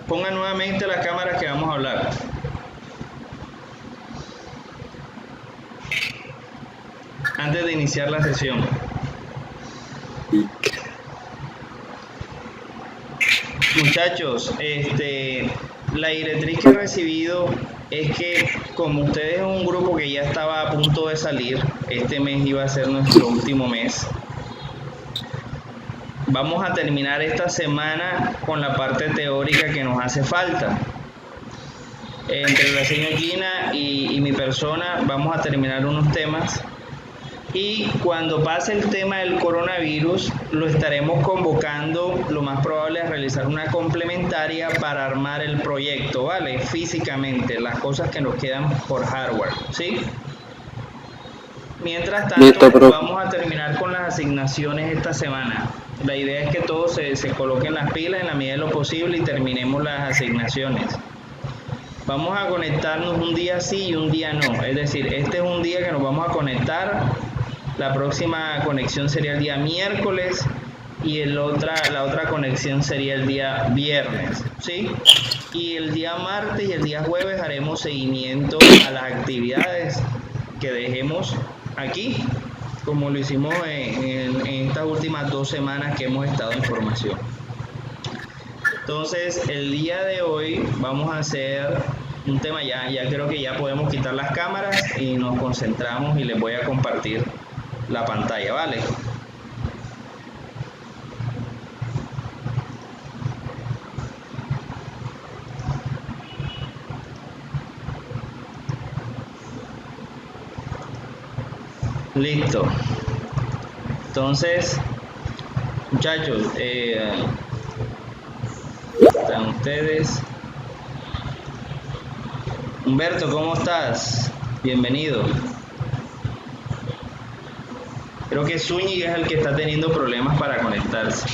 Pongan nuevamente las cámaras que vamos a hablar. Antes de iniciar la sesión. Muchachos, la directriz que he recibido es que como ustedes son un grupo que ya estaba a punto de salir, este mes iba a ser nuestro último mes, vamos a terminar esta semana con la parte teórica que nos hace falta. Entre la señora Gina y mi persona vamos a terminar unos temas. Y cuando pase el tema del coronavirus, lo estaremos convocando, lo más probable es realizar una complementaria para armar el proyecto, ¿vale? Físicamente, las cosas que nos quedan por hardware, ¿sí? Mientras tanto, Listo, profe. vamos a terminar con las asignaciones esta semana. La idea es que todos se coloquen las pilas en la medida de lo posible y terminemos las asignaciones. Vamos a conectarnos un día sí y un día no, es decir, este es un día que nos vamos a conectar. La próxima conexión sería el día miércoles y la otra conexión sería el día viernes, ¿sí? Y el día martes y el día jueves haremos seguimiento a las actividades que dejemos aquí, como lo hicimos en estas últimas 2 semanas que hemos estado en formación. Entonces, el día de hoy vamos a hacer un tema, ya creo que ya podemos quitar las cámaras y nos concentramos y les voy a compartir la pantalla, ¿vale? Listo. Entonces, muchachos, están ustedes. Humberto, ¿cómo estás? Bienvenido. Creo que Zúñiga es el que está teniendo problemas para conectarse.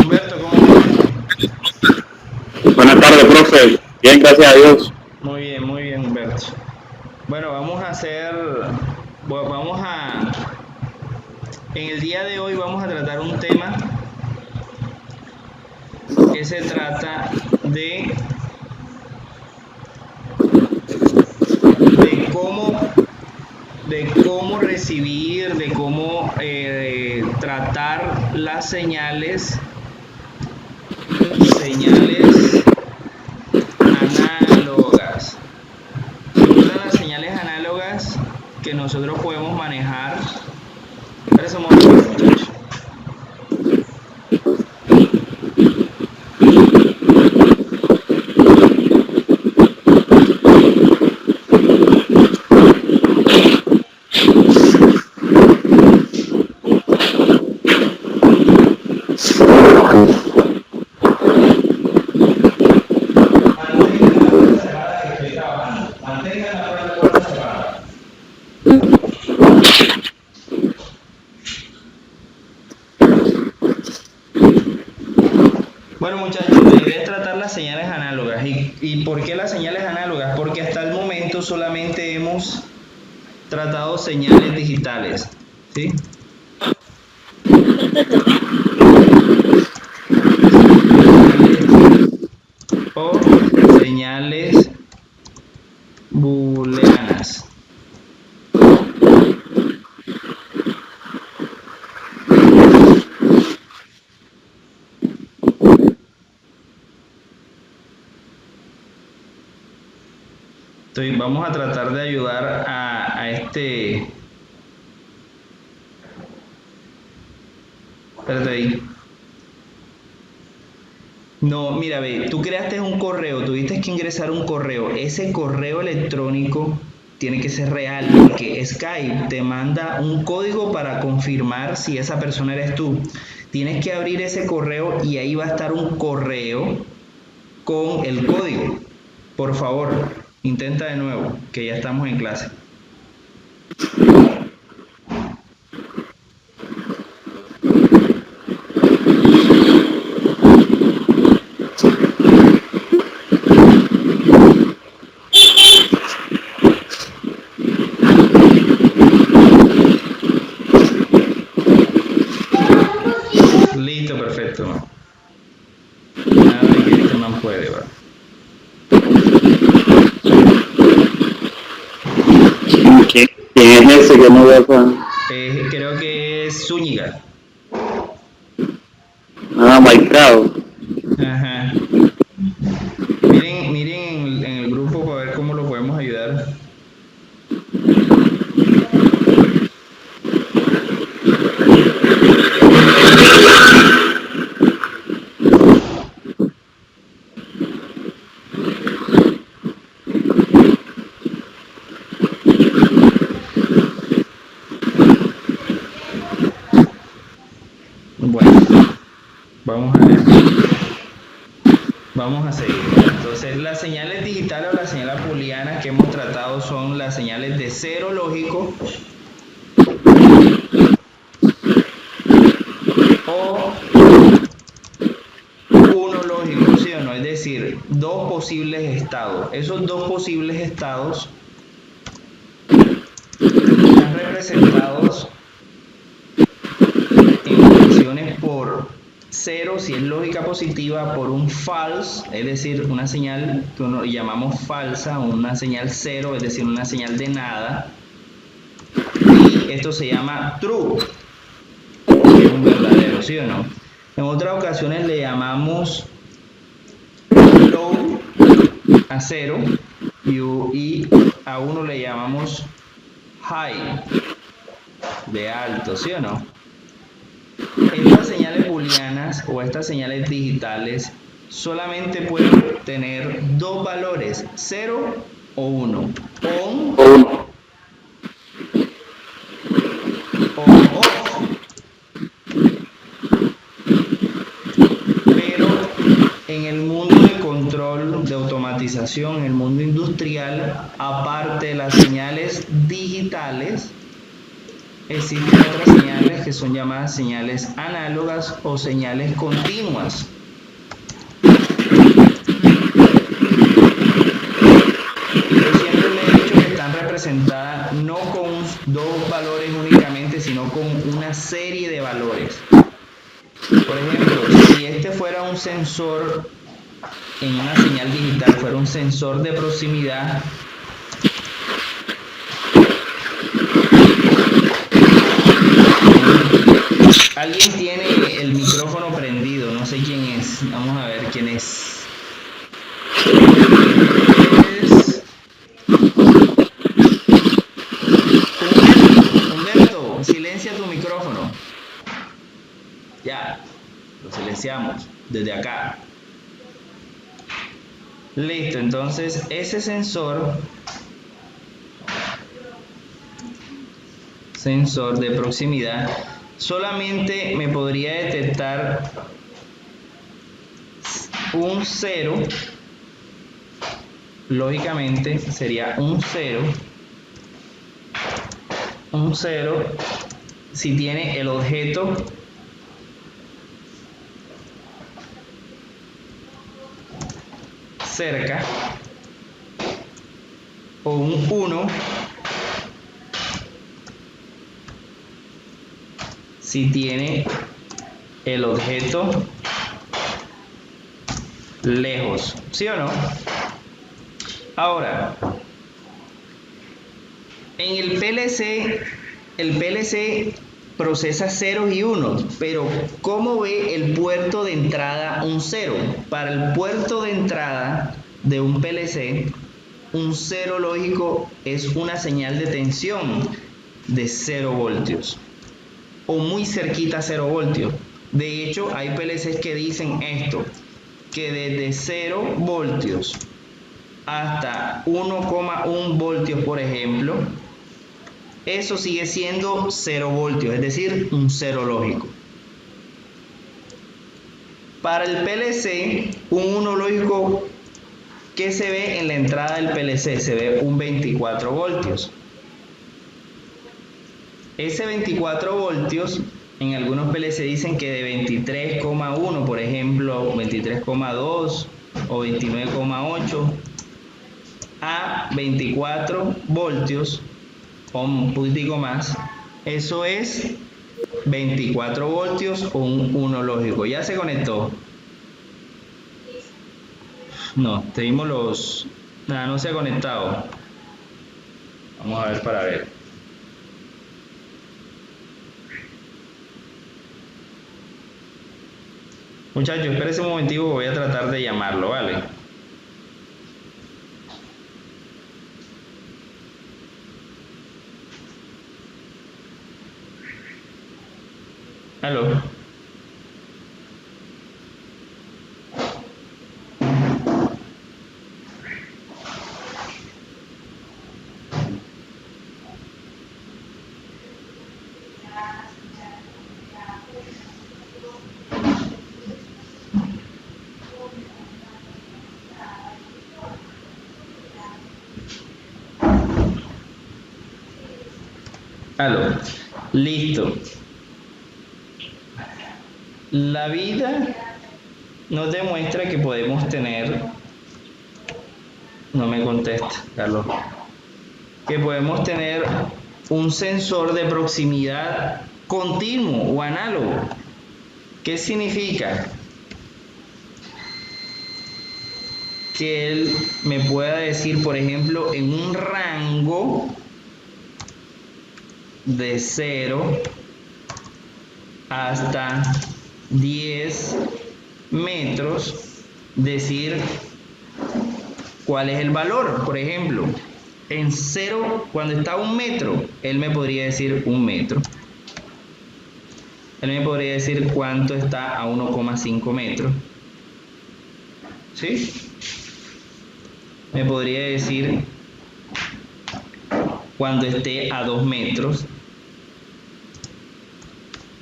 Humberto, ¿cómo estás? Buenas tardes, profe. Bien, gracias a Dios. Muy bien, Humberto. Bueno, en el día de hoy vamos a tratar un tema que se trata de cómo recibir, de cómo tratar las señales análogas. ¿Recuerdan las señales análogas que nosotros podemos manejar? Espera un momento, muchachos. Bueno, muchachos, la idea es tratar las señales análogas. ¿Y por qué las señales análogas? Porque hasta el momento solamente hemos tratado señales digitales, ¿sí? O señales booleanas. Entonces, vamos a tratar de ayudar a este... Espérate ahí. No, mira, ve, tú creaste un correo, tuviste que ingresar un correo. Ese correo electrónico tiene que ser real porque Skype te manda un código para confirmar si esa persona eres tú. Tienes que abrir ese correo y ahí va a estar un correo con el código. Por favor, intenta de nuevo, que ya estamos en clase. Listo, perfecto. Nada de que este man puede, ¿verdad? ¿Quién es ese que no veo acá? Creo que es Zúñiga. Ah, Maicao. Ajá. Miren en el grupo para ver cómo lo podemos ayudar. Bueno, vamos a ver. Vamos a seguir. Entonces, las señales digitales o las señales booleanas que hemos tratado son las señales de cero lógico o uno lógico, ¿sí o no? Es decir, dos posibles estados. Esos dos posibles estados están representados en ocasiones por cero si es lógica positiva, por un false, es decir, una señal que llamamos falsa, una señal cero, es decir, una señal de nada, y esto se llama true, que es un verdadero, ¿sí o no? En otras ocasiones le llamamos low a cero y a uno le llamamos high, de alto, ¿sí o no? Estas señales booleanas o estas señales digitales solamente pueden tener dos valores, 0 o 1, on o off. Pero en el mundo de control, de automatización, en el mundo industrial, aparte de las señales digitales, existen otras señales que son llamadas señales análogas o señales continuas. Y yo siempre le he dicho que están representadas no con dos valores únicamente, sino con una serie de valores. Por ejemplo, si este fuera un sensor en una señal digital, fuera un sensor de proximidad, alguien tiene el micrófono prendido, no sé quién es. Vamos a ver quién es. Humberto, silencia tu micrófono. Ya, lo silenciamos desde acá. Listo, entonces ese sensor de proximidad solamente me podría detectar un 0, lógicamente sería un 0 si tiene el objeto cerca, o un 1 si tiene el objeto lejos, ¿sí o no? Ahora, en el PLC procesa ceros y unos, pero ¿cómo ve el puerto de entrada un 0? Para el puerto de entrada de un PLC, un 0 lógico es una señal de tensión de 0 voltios o muy cerquita a 0 voltios. De hecho, hay PLCs que dicen esto: que desde 0 voltios hasta 1,1 voltios, por ejemplo, eso sigue siendo 0 voltios, es decir, un cero lógico. Para el PLC, un 1 lógico, ¿qué se ve en la entrada del PLC? Se ve un 24 voltios. Ese 24 voltios, en algunos PLC dicen que de 23,1, por ejemplo, 23,2 o 29,8 a 24 voltios o un poquitico más, eso es 24 voltios o un 1 lógico. Ya se conectó. No, tenemos los... Nada, no se ha conectado. Vamos a ver para ver. Muchachos, espérense un momentico, voy a tratar de llamarlo, ¿vale? ¿Aló? Aló, listo. La vida nos demuestra que podemos tener, no me contesta, Carlos, que podemos tener un sensor de proximidad continuo o análogo. ¿Qué significa? Que él me pueda decir, por ejemplo, en un rango de 0 hasta 10 metros, decir cuál es el valor. Por ejemplo, en 0, cuando está a 1 metro, él me podría decir 1 metro. Él me podría decir cuánto está a 1,5 metros. ¿Sí? Me podría decir cuando esté a 2 metros.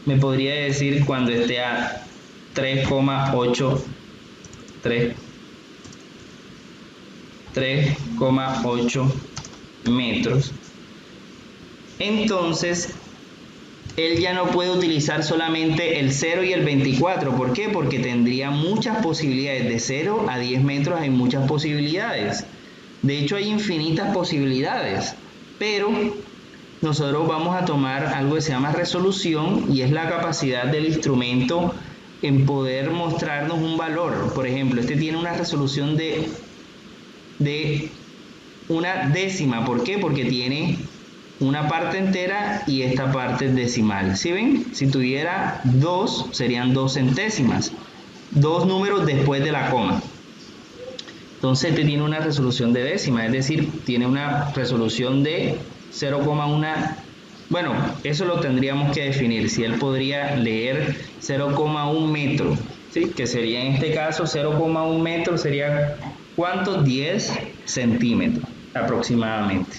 Me podría decir cuando esté a 3,8 metros. Entonces, él ya no puede utilizar solamente el 0 y el 24. ¿Por qué? Porque tendría muchas posibilidades. De 0 a 10 metros hay muchas posibilidades. De hecho, hay infinitas posibilidades. Pero nosotros vamos a tomar algo que se llama resolución, y es la capacidad del instrumento en poder mostrarnos un valor. Por ejemplo, este tiene una resolución de una décima. ¿Por qué? Porque tiene una parte entera y esta parte decimal. ¿Sí ven? Si tuviera 2, serían 2 centésimas. 2 números después de la coma. Entonces este tiene una resolución de décima, es decir, tiene una resolución de 0,1. Bueno, eso lo tendríamos que definir. Si él podría leer 0,1 metro, ¿sí? Que sería en este caso 0,1 metro, sería ¿cuánto? 10 centímetros aproximadamente.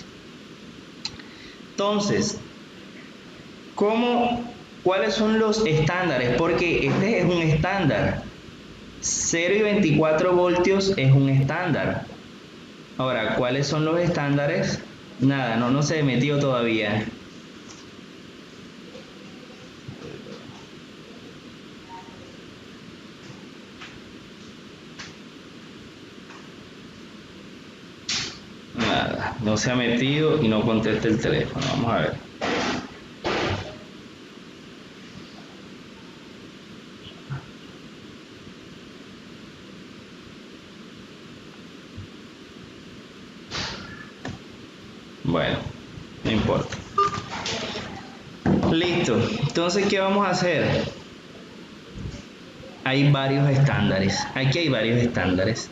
Entonces, ¿cuáles son los estándares? Porque este es un estándar. 0 y 24 voltios es un estándar. Ahora, ¿cuáles son los estándares? Nada, no se metió todavía. Nada, no se ha metido y no contesta el teléfono. Vamos a ver. Bueno, no importa. Listo. Entonces, ¿qué vamos a hacer? Hay varios estándares. Aquí hay varios estándares.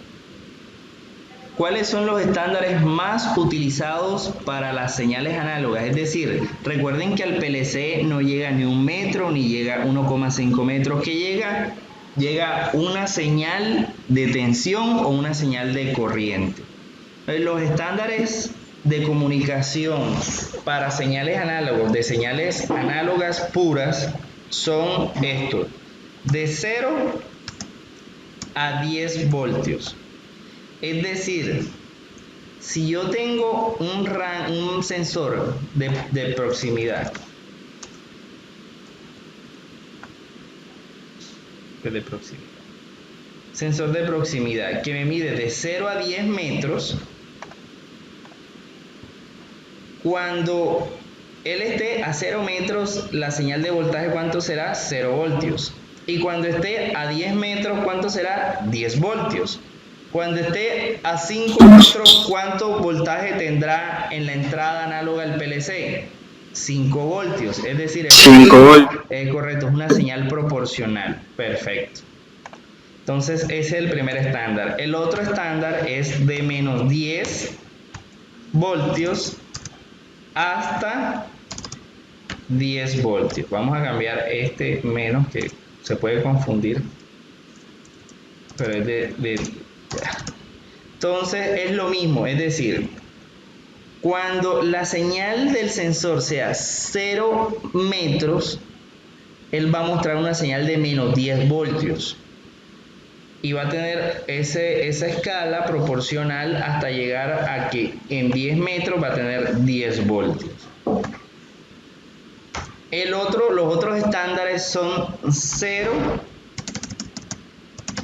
¿Cuáles son los estándares más utilizados para las señales análogas? Es decir, recuerden que al PLC no llega ni 1 metro ni llega 1,5 metros. ¿Qué llega? Llega una señal de tensión o una señal de corriente. Los estándares de comunicación para señales análogas, de señales análogas puras, son estos: de 0 a 10 voltios. Es decir, si yo tengo un sensor de proximidad, sensor de proximidad que me mide de 0 a 10 metros, cuando él esté a 0 metros, la señal de voltaje, ¿cuánto será? 0 voltios. Y cuando esté a 10 metros, ¿cuánto será? 10 voltios. Cuando esté a 5 metros, ¿cuánto voltaje tendrá en la entrada análoga del PLC? 5 voltios. Es decir, 5 voltios. es correcto, es una señal proporcional. Perfecto. Entonces, ese es el primer estándar. El otro estándar es de menos 10 voltios hasta 10 voltios. Vamos a cambiar este menos, que se puede confundir, pero es entonces es lo mismo, es decir, cuando la señal del sensor sea 0 metros, él va a mostrar una señal de menos 10 voltios y va a tener esa escala proporcional hasta llegar a que en 10 metros va a tener 10 voltios. Los otros estándares son 0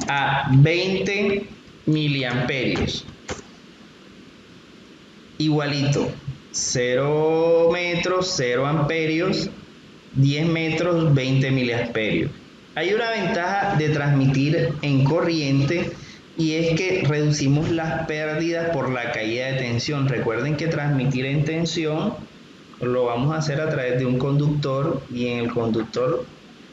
a 20 miliamperios. Igualito, 0 metros, 0 amperios, 10 metros, 20 miliamperios. Hay una ventaja de transmitir en corriente, y es que reducimos las pérdidas por la caída de tensión. Recuerden que transmitir en tensión lo vamos a hacer a través de un conductor, y en el conductor,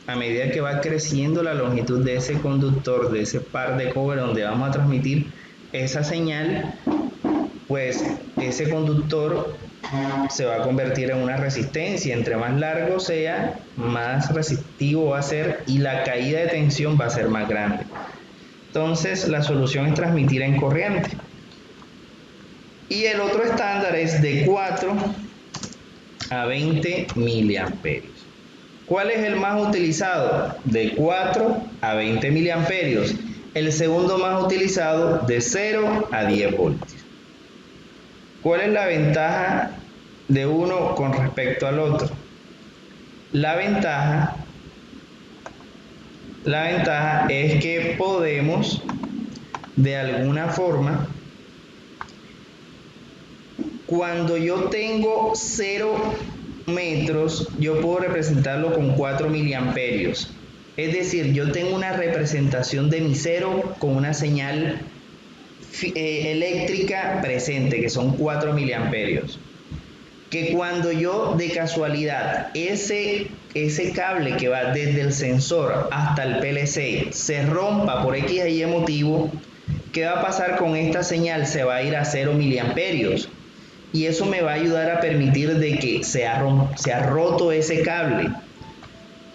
a medida que va creciendo la longitud de ese conductor, de ese par de cobre donde vamos a transmitir esa señal, pues ese conductor se va a convertir en una resistencia. Entre más largo sea, más resistivo va a ser, y la caída de tensión va a ser más grande. Entonces, la solución es transmitir en corriente. Y el otro estándar es de 4 a 20 miliamperios. ¿Cuál es el más utilizado? De 4 a 20 miliamperios. El segundo más utilizado, de 0 a 10 voltios. ¿Cuál es la ventaja de uno con respecto al otro? La ventaja es que podemos, de alguna forma, cuando yo tengo 0 metros, yo puedo representarlo con 4 miliamperios. Es decir, yo tengo una representación de mi 0 con una señal eléctrica presente, que son 4 miliamperios. Que cuando yo, de casualidad, ese cable que va desde el sensor hasta el PLC se rompa por X y Y motivo, ¿qué va a pasar con esta señal? Se va a ir a 0 miliamperios. Y eso me va a ayudar a permitir de que se ha roto ese cable.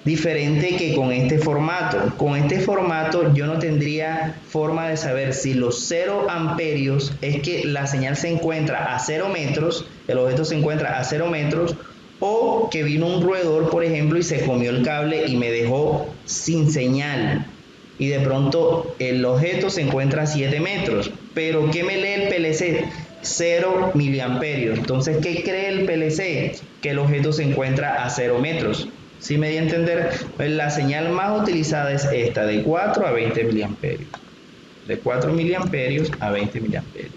Diferente que con este formato. Con este formato yo no tendría forma de saber si los 0 amperios es que la señal se encuentra a 0 metros, el objeto se encuentra a 0 metros, o que vino un roedor, por ejemplo, y se comió el cable y me dejó sin señal. Y de pronto el objeto se encuentra a 7 metros. Pero ¿qué me lee el PLC? 0 miliamperios. Entonces, ¿qué cree el PLC? Que el objeto se encuentra a 0 metros. ¿Sí me di a entender? Pues la señal más utilizada es esta, de 4 a 20 miliamperios. De 4 miliamperios a 20 miliamperios.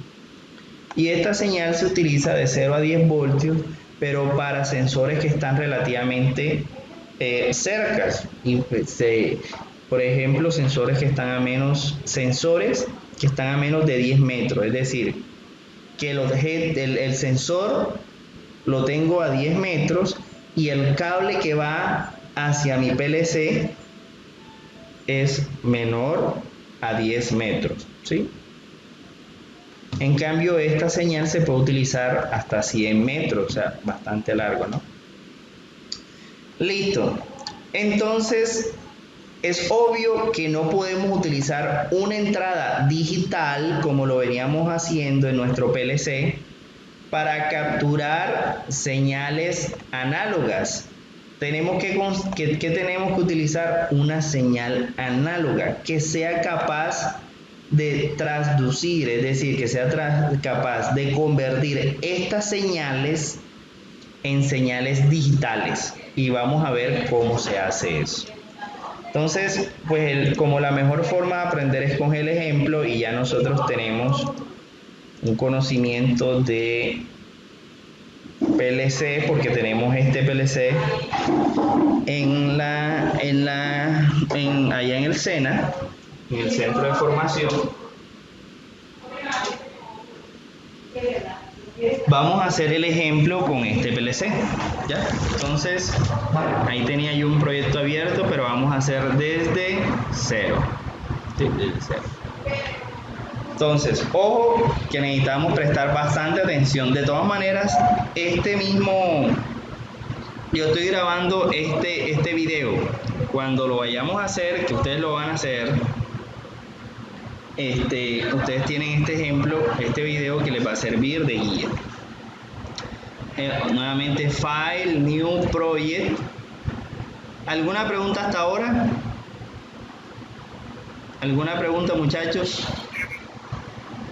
Y esta señal se utiliza de 0 a 10 voltios, pero para sensores que están relativamente cercas. Y, por ejemplo, sensores que están a menos de 10 metros. Es decir, que el sensor lo tengo a 10 metros y el cable que va hacia mi PLC es menor a 10 metros, ¿sí? En cambio, esta señal se puede utilizar hasta 100 metros, o sea, bastante largo, ¿no? Listo. Entonces, Es obvio que no podemos utilizar una entrada digital como lo veníamos haciendo en nuestro PLC para capturar señales análogas. Tenemos que tenemos que utilizar una señal análoga que sea capaz de traducir, es decir, que sea capaz de convertir estas señales en señales digitales. Y vamos a ver cómo se hace eso. Entonces, pues como la mejor forma de aprender es con el ejemplo, y ya nosotros tenemos un conocimiento de PLC porque tenemos este PLC allá en el SENA, en el centro de formación. Vamos a hacer el ejemplo con este PLC, ¿ya? Entonces, ahí tenía yo un proyecto abierto, pero vamos a hacer desde cero. Desde cero. Entonces, ojo que necesitamos prestar bastante atención. De todas maneras, yo estoy grabando este video. Cuando lo vayamos a hacer, que ustedes lo van a hacer, ustedes tienen este ejemplo, este video que les va a servir de guía. Nuevamente, File, New Project. ¿Alguna pregunta hasta ahora? ¿Alguna pregunta, muchachos?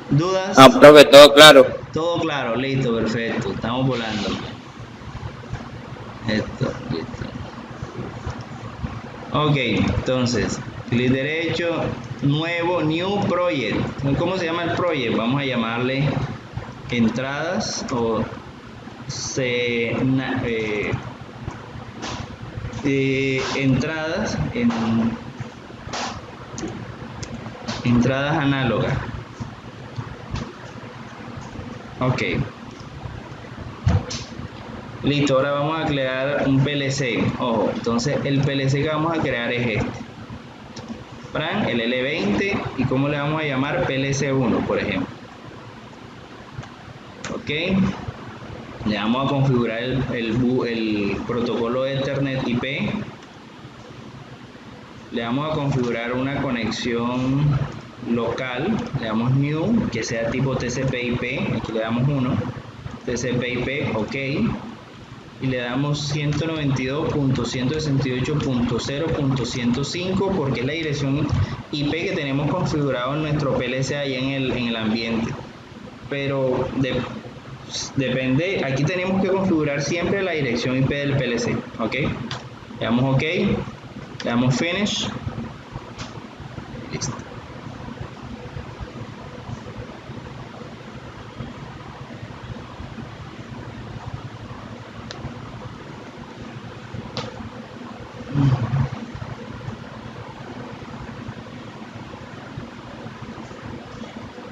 ¿Dudas? Profe, todo claro. Todo claro, listo, perfecto. Estamos volando. Esto, listo. Ok, entonces, clic derecho, nuevo, New Project. ¿Cómo se llama el project? Vamos a llamarle entradas o entradas análogas. Ok. Listo, ahora vamos a crear un PLC. Ojo, entonces el PLC que vamos a crear es este. Fran, el L20, y ¿cómo le vamos a llamar? PLC1, por ejemplo. Ok. Le vamos a configurar el protocolo de Ethernet IP. Le vamos a configurar una conexión local. Le damos New, que sea tipo TCP/IP. Aquí le damos 1. TCP/IP, ok. Y le damos 192.168.0.105 porque es la dirección IP que tenemos configurado en nuestro PLC ahí en el ambiente. Pero depende, aquí tenemos que configurar siempre la dirección IP del PLC, ok. Le damos ok, le damos finish. Listo.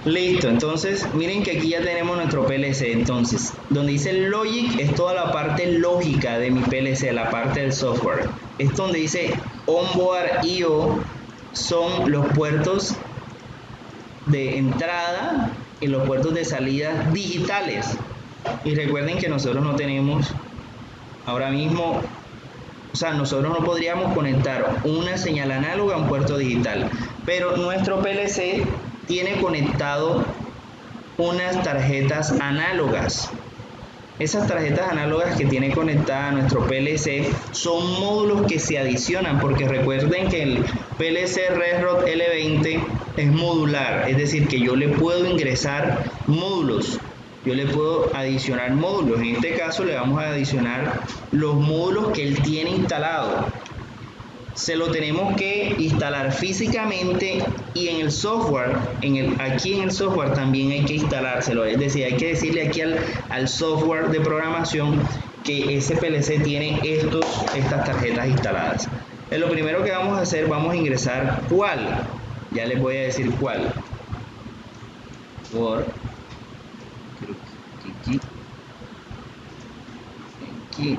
Listo, entonces miren que aquí ya tenemos nuestro PLC. Entonces, donde dice Logic es toda la parte lógica de mi PLC, la parte del software. Es donde dice Onboard IO, son los puertos de entrada y los puertos de salida digitales. Y recuerden que nosotros no tenemos ahora mismo, o sea, nosotros no podríamos conectar una señal análoga a un puerto digital, pero nuestro PLC tiene conectado unas tarjetas análogas. Esas tarjetas análogas que tiene conectada nuestro PLC son módulos que se adicionan, porque recuerden que el PLC RedRod L20 es modular, es decir, que yo le puedo ingresar módulos, yo le puedo adicionar módulos. En este caso le vamos a adicionar los módulos que él tiene instalado. Se lo tenemos que instalar físicamente, y en el software, aquí en el software también hay que instalárselo, es decir, hay que decirle aquí al software de programación que ese PLC tiene estas tarjetas instaladas. Lo primero que vamos a hacer, vamos a ingresar cuál, ya les voy a decir cuál. Aquí.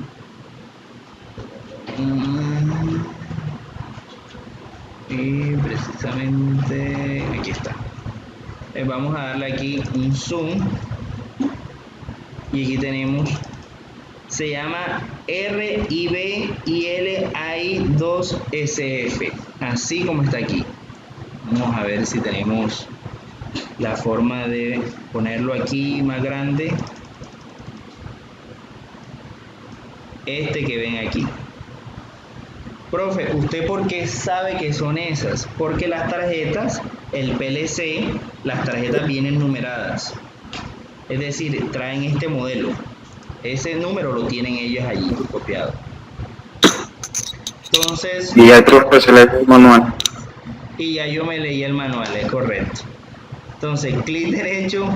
Y precisamente aquí está. Vamos a darle aquí un zoom, y aquí tenemos, se llama RIBILI2SF. así como está aquí. Vamos a ver si tenemos la forma de ponerlo aquí más grande. Este que ven aquí. Profe, ¿usted por qué sabe que son esas? Porque las tarjetas, el PLC, las tarjetas vienen numeradas. Es decir, traen este modelo. Ese número lo tienen ellos allí copiado. Entonces, Y el profe se le dio el manual. y ya yo me leí el manual, es correcto. Entonces, clic derecho,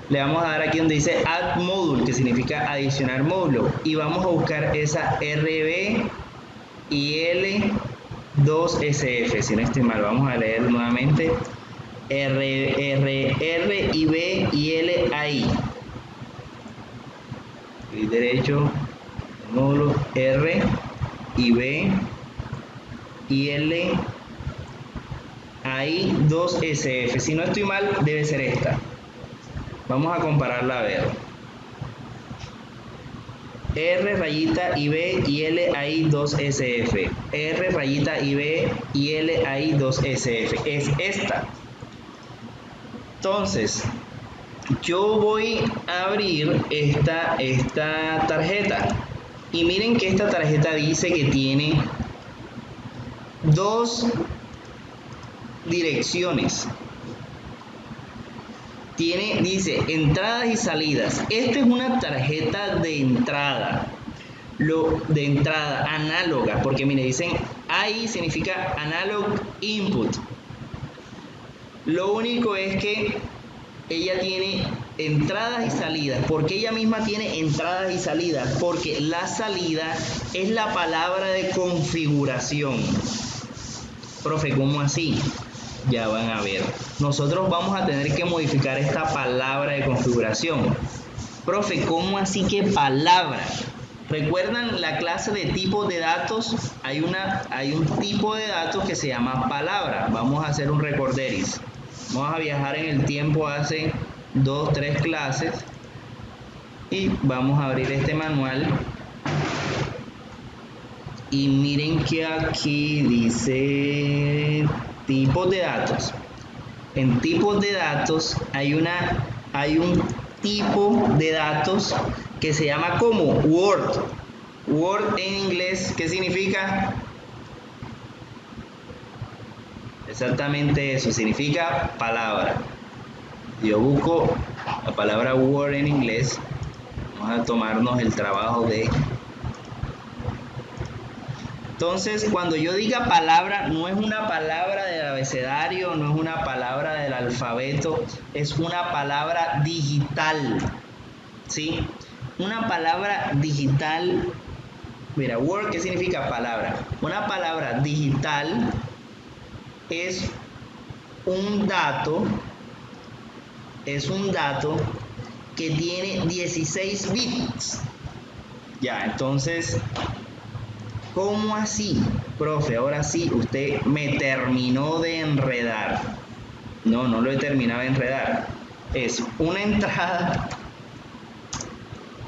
le vamos a dar aquí donde dice Add Module, que significa adicionar módulo. Y vamos a buscar esa RB y L2SF, si no estoy mal, vamos a leer nuevamente. R, I, B y L, I. Clic derecho, módulo R, I, B y L, I, 2SF. Si no estoy mal, debe ser esta. Vamos a compararla a ver. R rayita IB y L I 2SF. R rayita IB y L I 2SF. Es esta. Entonces, yo voy a abrir esta tarjeta. Y miren que esta tarjeta dice que tiene dos direcciones. Dice entradas y salidas. Esta es una tarjeta de entrada. De entrada análoga, porque mire, dicen AI significa analog input. Lo único es que ella tiene entradas y salidas. ¿Por qué ella misma tiene entradas y salidas? Porque la salida es la palabra de configuración. Profe, ¿cómo así? Ya van a ver. Nosotros vamos a tener que modificar esta palabra de configuración. Profe, ¿cómo así que palabra? ¿Recuerdan la clase de tipos de datos? Hay un tipo de datos que se llama palabra. Vamos a hacer un recorderis. Vamos a viajar en el tiempo hace 2, 3 clases. Y vamos a abrir este manual. Y miren que aquí dice tipos de datos. En tipos de datos hay un tipo de datos que se llama como Word. Word en inglés, ¿qué significa? Exactamente eso, significa palabra. Yo busco la palabra Word en inglés. Vamos a tomarnos el trabajo de... Entonces, cuando yo diga palabra, no es una palabra del abecedario, no es una palabra del alfabeto, es una palabra digital, ¿sí? Una palabra digital, mira, word, ¿qué significa palabra? Una palabra digital es un dato que tiene 16 bits. Ya, entonces... ¿Cómo así? Profe, ahora sí, usted me terminó de enredar. No, no lo he terminado de enredar. Es una entrada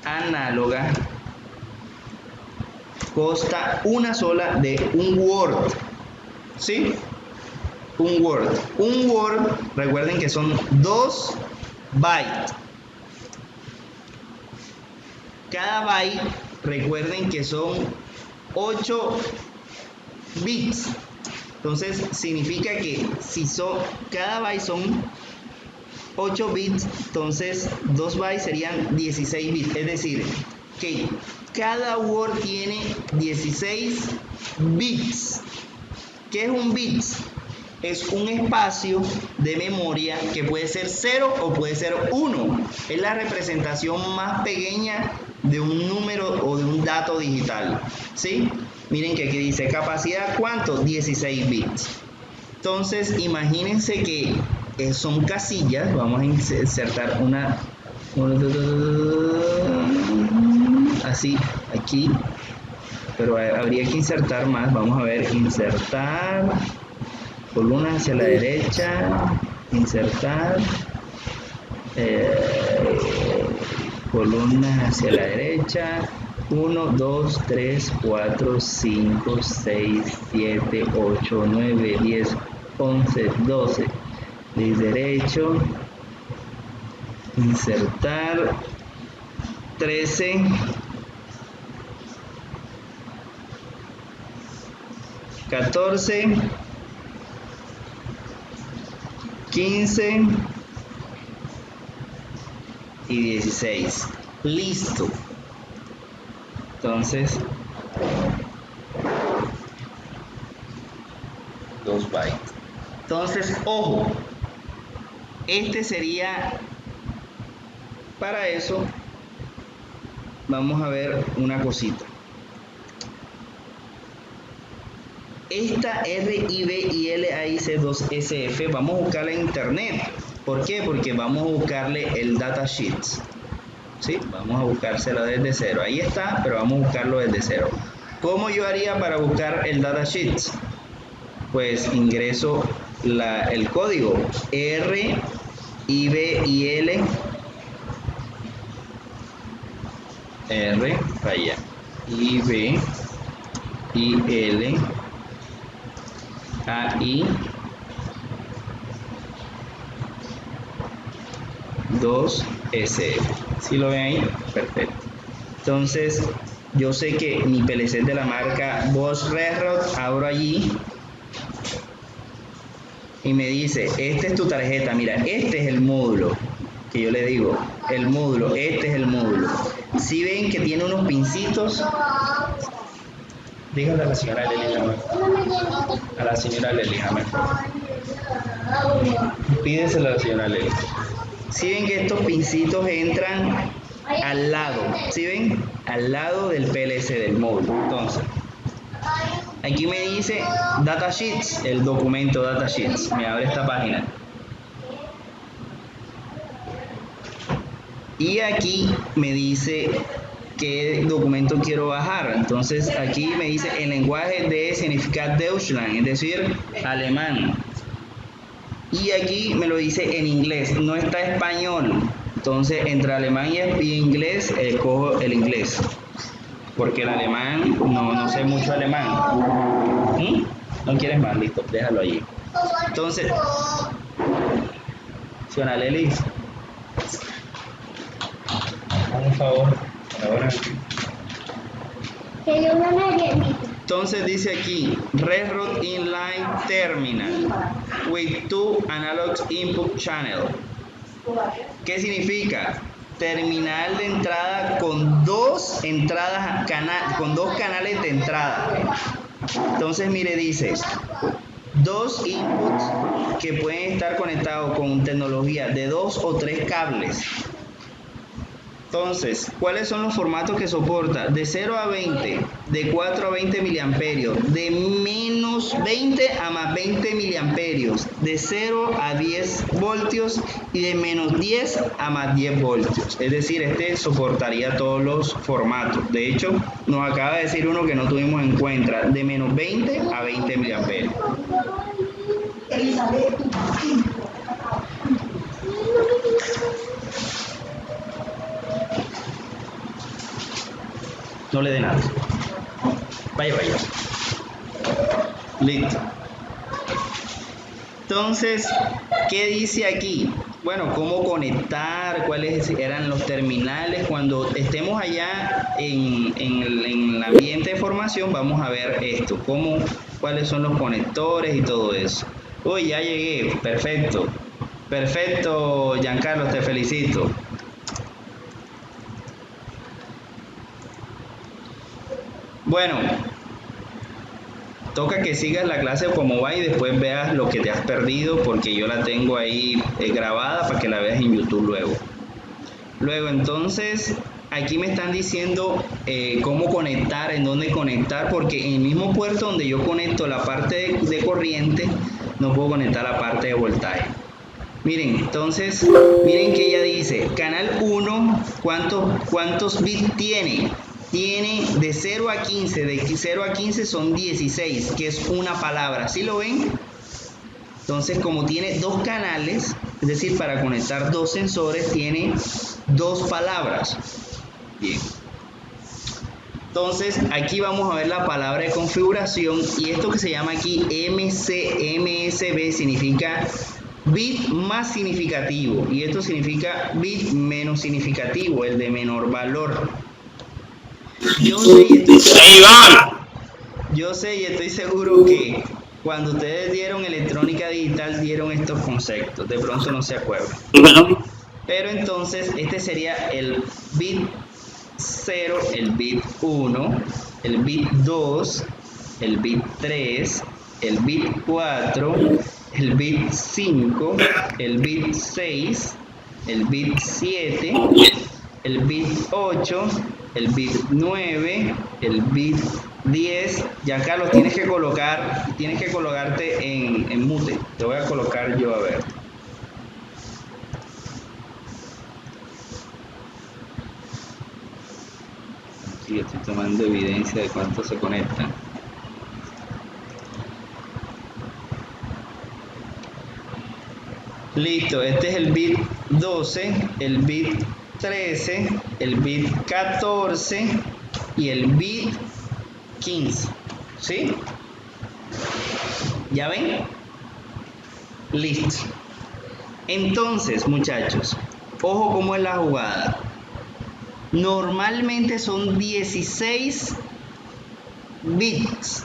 análoga, consta una sola de un Word. ¿Sí? Un Word. Un Word, recuerden que son 2 bytes. Cada byte, recuerden que son 8 bits. Entonces significa que si cada byte son 8 bits, entonces 2 bytes serían 16 bits. Es decir, que cada Word tiene 16 bits. ¿Qué es un bit? Es un espacio de memoria que puede ser 0 o puede ser 1. Es la representación más pequeña de un número o de un dato digital, ¿sí? Miren que aquí dice capacidad, ¿cuánto? 16 bits. Entonces, imagínense que son casillas. Vamos a insertar una así, aquí. Pero habría que insertar más. Vamos a ver, insertar. Columna hacia la derecha. Insertar. Columnas hacia la derecha, 1, 2, 3, 4, 5, 6, 7, 8, 9, 10, 11, 12. Clic derecho. Insertar. 13. 14. 15 y 16. Listo. Entonces, 2 bytes. Entonces, ojo, este sería, para eso, vamos a ver una cosita. Esta RIBILAIC2SF vamos a buscarla en internet. ¿Por qué? Porque vamos a buscarle el datasheets. ¿Sí? Vamos a buscárselo desde cero. Ahí está, pero vamos a buscarlo desde cero. ¿Cómo yo haría para buscar el datasheets? Pues ingreso el código RIBIL vaya, IBIL AI 2SF. ¿Sí lo ven ahí? Perfecto. Entonces, yo sé que mi PLC es de la marca Bosch RedRoad. Abro allí y me dice, esta es tu tarjeta. Mira, este es el módulo que yo le digo. El módulo, este es el módulo. Si ven que tiene unos pincitos, dígale a la señora Leli. A la señora Leli, pídeselo a la señora Leli. Si ven que estos pincitos entran al lado, ¿sí ven? Al lado del PLC del módulo. Entonces, aquí me dice datasheets, el documento datasheets. Me abre esta página. Y aquí me dice qué documento quiero bajar. Entonces aquí me dice el lenguaje de significar Deutschland, es decir, alemán. Y aquí me lo dice en inglés, no está español. Entonces entre alemán y inglés cojo el inglés. Porque el alemán, no sé mucho alemán. ¿No quieres más? Listo, déjalo allí. Entonces, señora Leli, por favor, ahora. Entonces dice aquí, RedRoad Inline Terminal with 2 analog input channel. ¿Qué significa? Terminal de entrada con dos entradas, con dos canales de entrada. Entonces mire, dice, dos inputs que pueden estar conectados con tecnología de 2 o 3 cables. Entonces, ¿cuáles son los formatos que soporta? De 0 a 20, de 4 a 20 miliamperios, de menos 20 a más 20 miliamperios, de 0 a 10 voltios y de menos 10 a más 10 voltios. Es decir, este soportaría todos los formatos. De hecho, nos acaba de decir uno que no tuvimos en cuenta, de menos 20 a 20 miliamperios. No le dé nada. Vaya. Listo. Entonces, ¿qué dice aquí? Bueno, cómo conectar, cuáles eran los terminales. Cuando estemos allá en el ambiente de formación, vamos a ver esto, cuáles son los conectores y todo eso. Uy, ya llegué. Perfecto. Perfecto, Giancarlo, te felicito. Bueno, toca que sigas la clase como va y después veas lo que te has perdido, porque yo la tengo ahí grabada para que la veas en YouTube luego. Luego, entonces, aquí me están diciendo cómo conectar, en dónde conectar, porque en el mismo puerto donde yo conecto la parte de corriente, no puedo conectar la parte de voltaje. Miren, entonces, miren que ella dice, canal 1, ¿cuántos bits tiene? Tiene de 0 a 15, de 0 a 15 son 16, que es una palabra, ¿sí lo ven? Entonces, como tiene dos canales, es decir, para conectar dos sensores, tiene dos palabras. Bien. Entonces, aquí vamos a ver la palabra de configuración y esto que se llama aquí MSB significa bit más significativo y esto significa bit menos significativo, el de menor valor. Yo sé y estoy seguro que cuando ustedes dieron electrónica digital dieron estos conceptos, de pronto no se acuerdan. Pero entonces este sería el bit 0, el bit 1, el bit 2, el bit 3, el bit 4, el bit 5, el bit 6, el bit 7, el bit 8, el bit 9, el bit 10. Y acá los tienes que colocarte en mute. Te voy a colocar yo a ver. Aquí estoy tomando evidencia de cuántos se conectan. Listo, este es el bit 12, el bit 13, el bit 14 y el bit 15. ¿Sí? ¿Ya ven? Listo. Entonces, muchachos, ojo cómo es la jugada. Normalmente son 16 bits.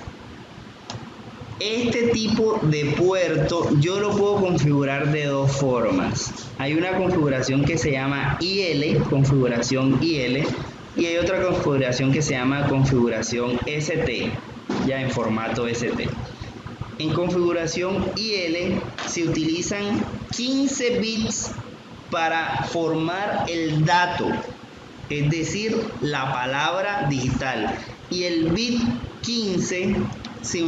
Este tipo de puerto yo lo puedo configurar de dos formas. Hay una configuración que se llama IL, configuración IL, y hay otra configuración que se llama configuración ST, ya en formato ST. En configuración IL se utilizan 15 bits para formar el dato, es decir, la palabra digital, y el bit 15 se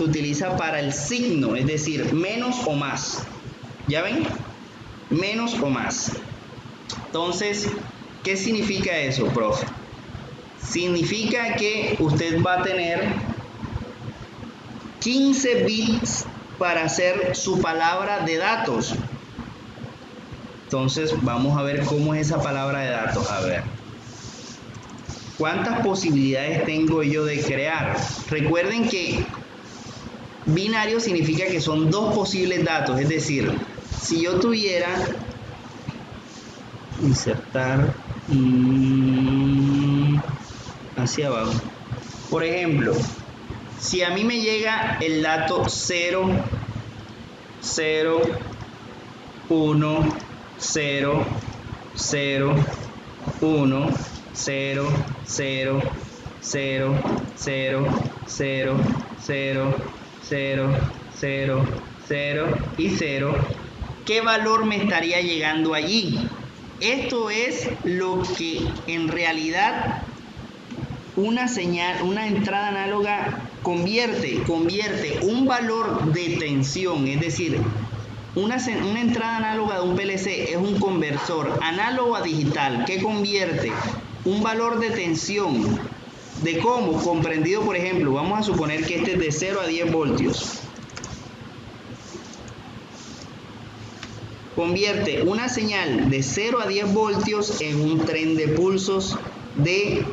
utiliza para el signo, es decir, menos o más. ¿Ya ven? Menos o más. Entonces, ¿qué significa eso, profe? Significa que usted va a tener 15 bits para hacer su palabra de datos. Entonces, vamos a ver cómo es esa palabra de datos. A ver. ¿Cuántas posibilidades tengo yo de crear? Recuerden que binario significa que son dos posibles datos, es decir, si yo tuviera insertar hacia abajo, por ejemplo, si a mí me llega el dato 0, 0, 1, 0, 0, 1, 0, 0, 0, 0, 0, 0, 0, 0, 0 y 0, ¿qué valor me estaría llegando allí? Esto es lo que en realidad una señal, una entrada análoga convierte un valor de tensión, es decir, una entrada análoga de un PLC es un conversor análogo a digital que convierte un valor de tensión de cómo, comprendido por ejemplo, vamos a suponer que este es de 0 a 10 voltios. Convierte una señal de 0 a 10 voltios en un tren de pulsos en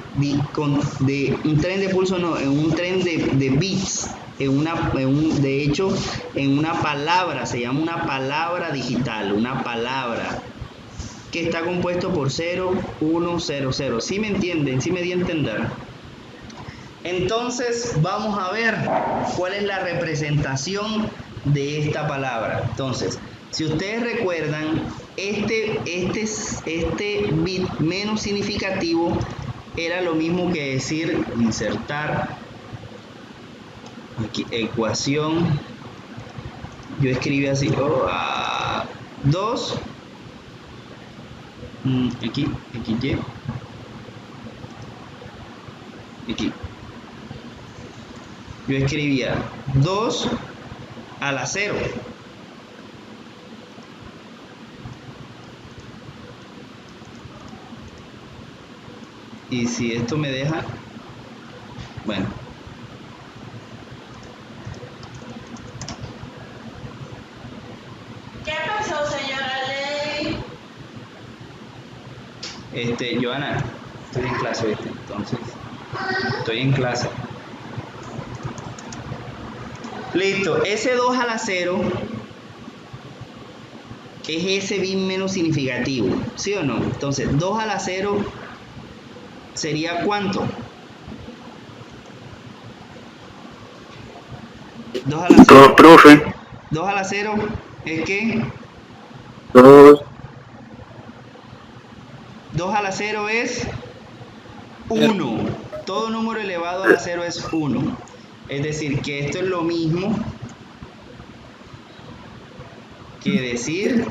un tren de bits, de hecho, en una palabra, se llama una palabra digital, una palabra que está compuesto por 0, 1, 0, 0. ¿Sí me entienden? ¿Sí me di a entender? Entonces, vamos a ver cuál es la representación de esta palabra. Entonces, si ustedes recuerdan, este bit menos significativo era lo mismo que decir insertar aquí, ecuación. Yo escribí así, 2 aquí, XY, aquí. Yo escribía 2 a la 0. Y si esto me deja, bueno. ¿Qué pasó, señora Ley? Joana, estoy en clase, entonces. Estoy en clase. Listo, ese 2 a la 0 es ese bit menos significativo, ¿sí o no? Entonces, 2 a la 0 sería ¿cuánto? 2 a la 0. 2, profe. 2 a la 0 es ¿qué? 2. 2 a la 0 es 1. Todo número elevado a la 0 es 1. Es decir, que esto es lo mismo que decir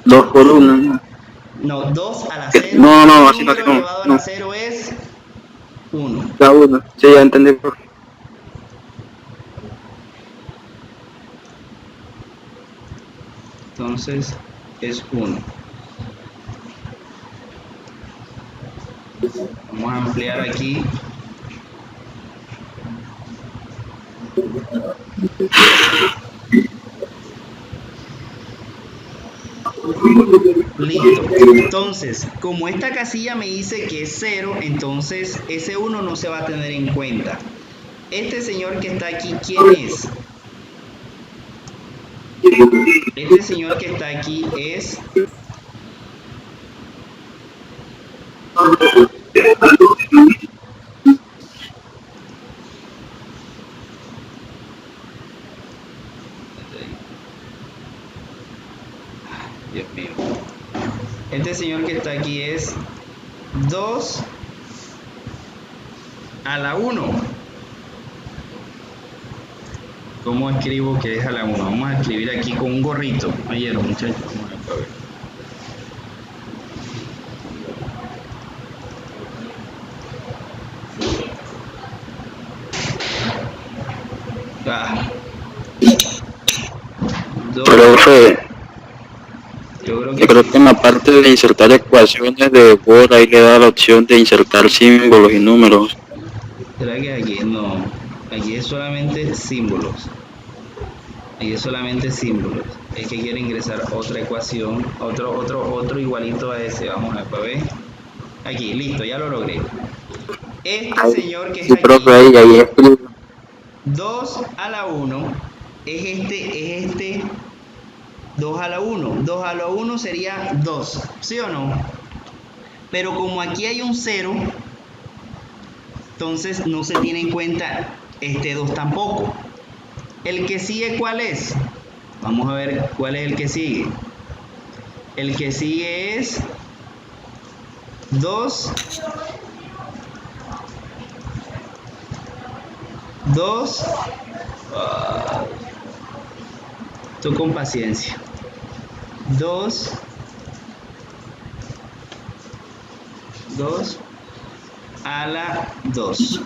2 por 1. no, 2 a la 0. No, Todo así no, número no. elevado a la 0 es 1. La 1. Sí, ya entendí, profe. Entonces es 1. Vamos a ampliar aquí. Listo. Entonces, como esta casilla me dice que es 0, entonces ese 1 no se va a tener en cuenta. Este señor que está aquí, ¿quién es? Este señor que está aquí es Dios mío. Este señor que está aquí es 2 a la 1. ¿Cómo escribo que es a la 1? Vamos a escribir aquí con un gorrito. Ayer, muchachos. Vamos a ver. Ah. Profe, Yo creo yo que creo sí. que en la parte de insertar ecuaciones de Word ahí le da la opción de insertar símbolos y números. ¿Será que aquí? No. Aquí es solamente símbolos. Aquí es solamente símbolos. Es que quiero ingresar otra ecuación, otro igualito a ese. Vamos a ver. Aquí, listo, ya lo logré. Este Ahí, señor que sí, es profe, aquí, ahí escribo. 2 a la 1, es este 2 a la 1. 2 a la 1 sería 2, ¿sí o no? Pero como aquí hay un 0, entonces no se tiene en cuenta este 2 tampoco. ¿El que sigue cuál es? Vamos a ver cuál es el que sigue. El que sigue es 2 tú con paciencia. 2 a la 2.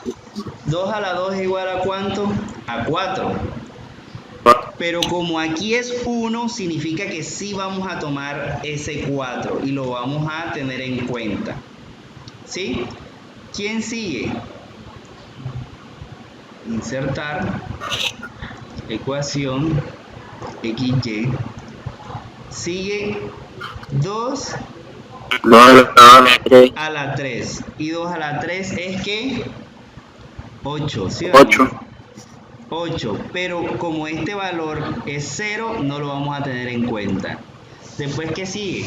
2 a la 2 es igual a ¿cuánto? A 4. Pero como aquí es 1, significa que sí vamos a tomar ese 4 y lo vamos a tener en cuenta. ¿Sí? ¿Quién sigue? Insertar ecuación XY. Sigue 2 a la 3. Y 2 a la 3 es que 8, ¿sí o no? 8. 8, pero como este valor es 0, no lo vamos a tener en cuenta. Después, ¿qué sigue?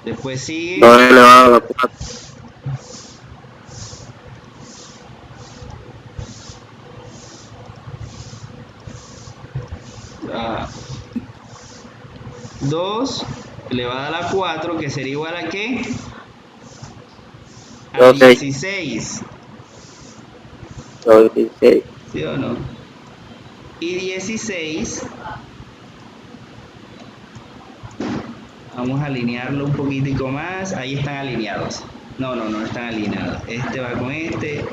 Después sigue 2 elevado a la 4. 2 elevado a la 4, que sería igual a ¿qué? A 12. 16. 16. ¿Sí o no? Y 16, vamos a alinearlo un poquitico más. Ahí están alineados. No están alineados. Este va con este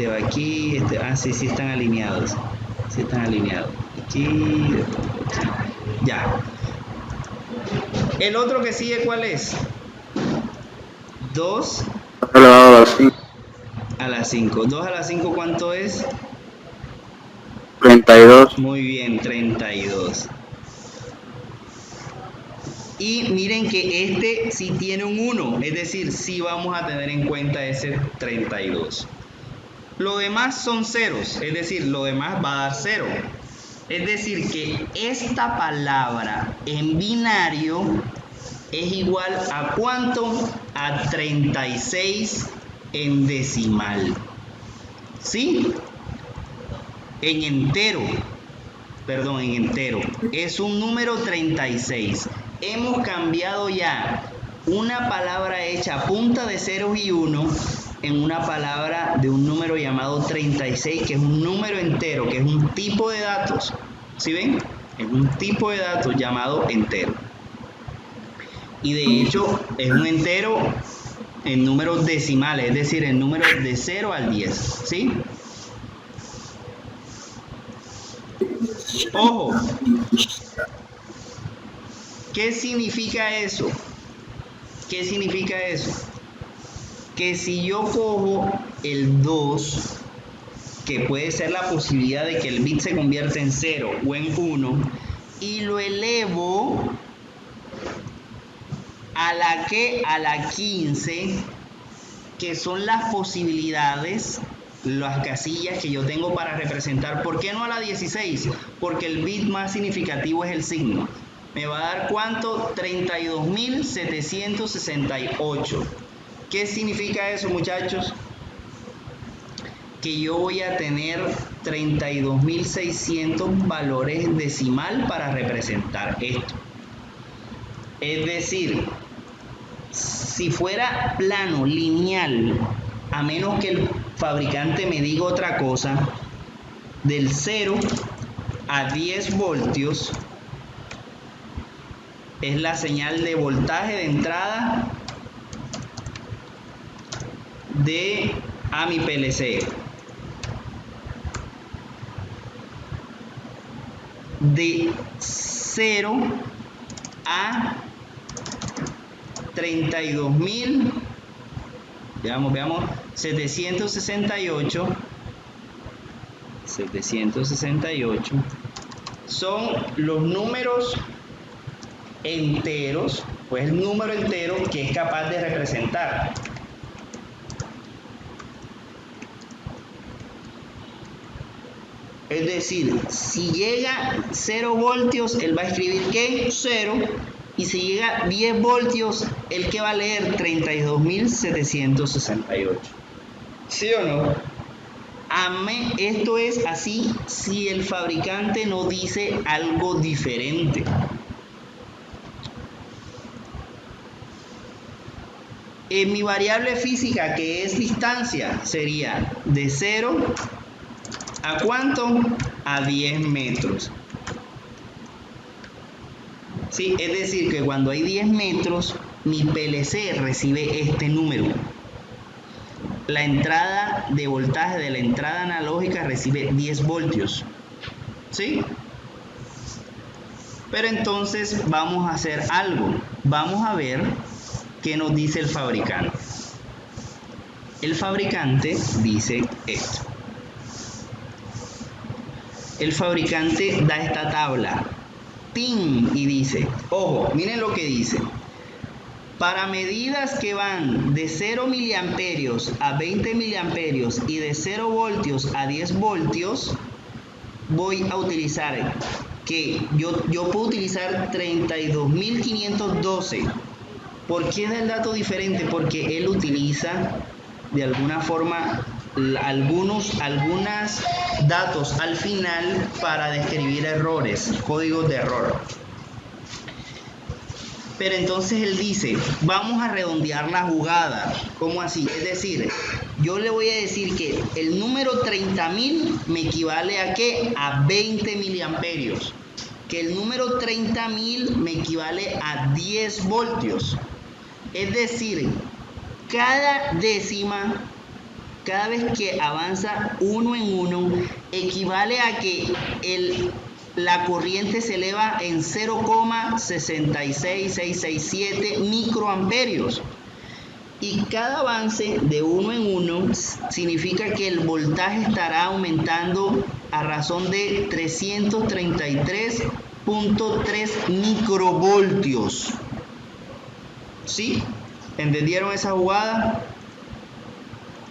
va aquí, sí están alineados. Sí están alineados. Aquí. Ya. El otro que sigue, ¿cuál es? 2 Elevado a la 5. a la 5. 2 a la 5, ¿cuánto es? 32. Muy bien, 32. Y miren que este sí tiene un 1, es decir, sí vamos a tener en cuenta ese 32. Lo demás son ceros, es decir, lo demás va a dar 0. Es decir, que esta palabra en binario es igual a ¿cuánto? A 36 en decimal. ¿Sí? En entero. Perdón, en entero. Es un número 36. Hemos cambiado ya una palabra hecha a punta de ceros y 1 en una palabra de un número llamado 36, que es un número entero, que es un tipo de datos. ¿Sí ven? Es un tipo de datos llamado entero. Y de hecho es un entero en números decimales, es decir, en números de 0 al 10. ¿Sí? Ojo. ¿Qué significa eso? ¿Qué significa eso? Que si yo cojo el 2, que puede ser la posibilidad de que el bit se convierta en 0 o en 1, y lo elevo a la 15, que son las posibilidades, las casillas que yo tengo para representar. ¿Por qué no a la 16? Porque el bit más significativo es el signo. Me va a dar ¿cuánto? 32.768. ¿Qué significa eso, muchachos? Que yo voy a tener 32.600 valores decimal para representar esto. Es decir, si fuera plano, lineal, a menos que el fabricante me diga otra cosa, del 0 a 10 voltios es la señal de voltaje de entrada a mi PLC. De 0 a 32.000, veamos, 768 son los números enteros, pues el número entero que es capaz de representar. Es decir, si llega 0 voltios, él va a escribir ¿qué? 0. Y si llega 10 voltios, ¿el que va a leer? 32.768. ¿Sí o no? Esto es así si el fabricante no dice algo diferente. En mi variable física, que es distancia, sería de 0 ¿a cuánto? A 10 metros. Sí, es decir, que cuando hay 10 metros, mi PLC recibe este número. La entrada de voltaje de la entrada analógica recibe 10 voltios. ¿Sí? Pero entonces vamos a hacer algo. Vamos a ver qué nos dice el fabricante. El fabricante dice esto. El fabricante da esta tabla. ¡Tin! Y dice, ojo, miren lo que dice. Para medidas que van de 0 miliamperios a 20 miliamperios y de 0 voltios a 10 voltios, voy a utilizar que yo puedo utilizar 32.512. ¿Por qué da el dato diferente? Porque él utiliza de alguna forma algunos datos al final para describir errores, códigos de error. Pero entonces él dice, vamos a redondear la jugada. ¿Cómo así? Es decir, yo le voy a decir que el número 30.000 me equivale a ¿qué? A 20 miliamperios. Que el número 30.000 me equivale a 10 voltios. Es decir, cada décima, cada vez que avanza 1 en 1, equivale a que la corriente se eleva en 0,66667 microamperios. Y cada avance de 1 en 1 significa que el voltaje estará aumentando a razón de 333.3 microvoltios. ¿Sí? ¿Entendieron esa jugada?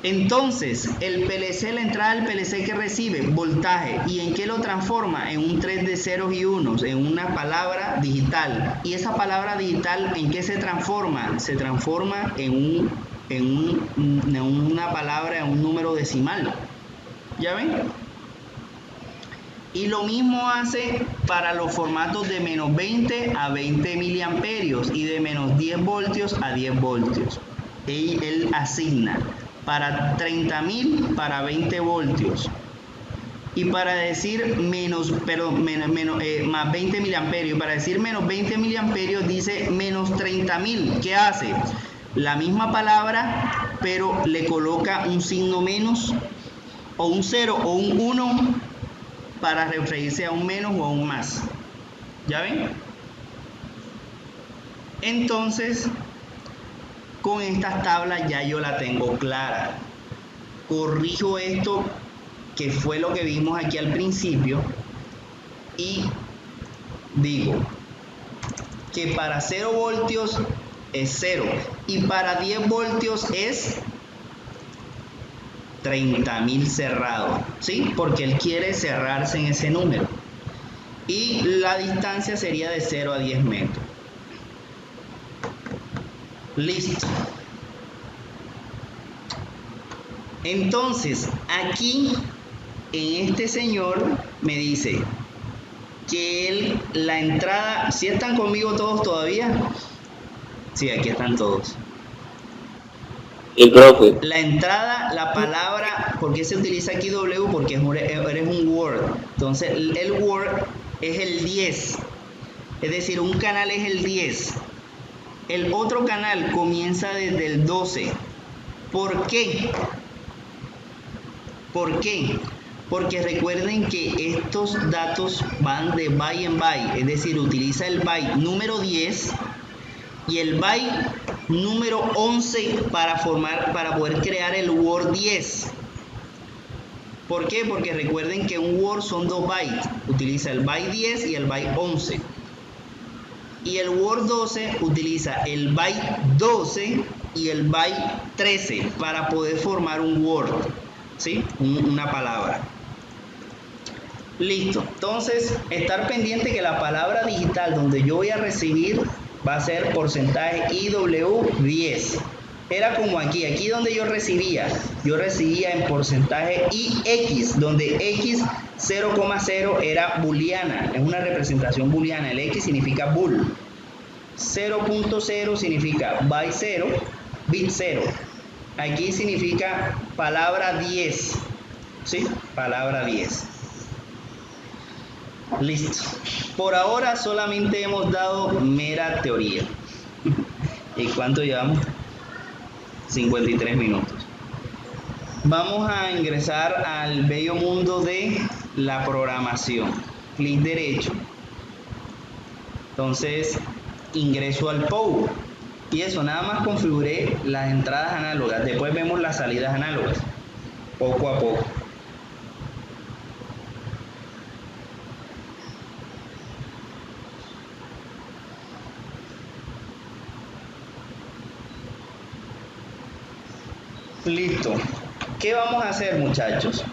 Entonces, el PLC, la entrada del PLC que recibe voltaje, ¿y en qué lo transforma? En un 3 de ceros y unos, en una palabra digital. ¿Y esa palabra digital en qué se transforma? Se transforma en una palabra, en un número decimal. ¿Ya ven? Y lo mismo hace para los formatos de menos 20 a 20 miliamperios y de menos 10 voltios a 10 voltios. Él asigna para 30.000 para 20 voltios. Y para decir más 20 miliamperios, para decir menos 20 miliamperios dice menos 30.000. ¿Qué hace? La misma palabra, pero le coloca un signo menos, o un 0 o un 1, para referirse a un menos o a un más. ¿Ya ven? Entonces, con estas tablas ya yo la tengo clara. Corrijo esto que fue lo que vimos aquí al principio y digo que para 0 voltios es 0 y para 10 voltios es 30.000 cerrado, ¿sí? Porque él quiere cerrarse en ese número. Y la distancia sería de 0 a 10 metros. Listo. Entonces, aquí, en este señor, me dice que la entrada, ¿sí están conmigo todos todavía? Sí, aquí están todos. El profe. La entrada, la palabra, ¿por qué se utiliza aquí W? Porque eres un Word. Entonces, el Word es el 10. Es decir, un canal es el 10. El otro canal comienza desde el 12. ¿Por qué? ¿Por qué? Porque recuerden que estos datos van de byte en byte. Es decir, utiliza el byte número 10 y el byte número 11 para poder crear el Word 10. ¿Por qué? Porque recuerden que un Word son 2 bytes. Utiliza el byte 10 y el byte 11. Y el Word 12 utiliza el byte 12 y el byte 13 para poder formar un Word, ¿sí? Una palabra. Listo. Entonces, estar pendiente que la palabra digital donde yo voy a recibir va a ser porcentaje IW10. Era como aquí donde yo recibía en porcentaje IX, donde X 0,0 era booleana, es una representación booleana, el X significa bool, 0.0 significa byte 0, bit 0, aquí significa palabra 10, ¿sí? Palabra 10. Listo. Por ahora solamente hemos dado mera teoría. ¿Y cuánto llevamos? 53 minutos. Vamos a ingresar al bello mundo de la programación. Clic derecho. Entonces, ingreso al POW. Y eso, nada más configuré las entradas análogas. Después vemos las salidas análogas. Poco a poco. Listo. ¿Qué vamos a hacer, muchachos?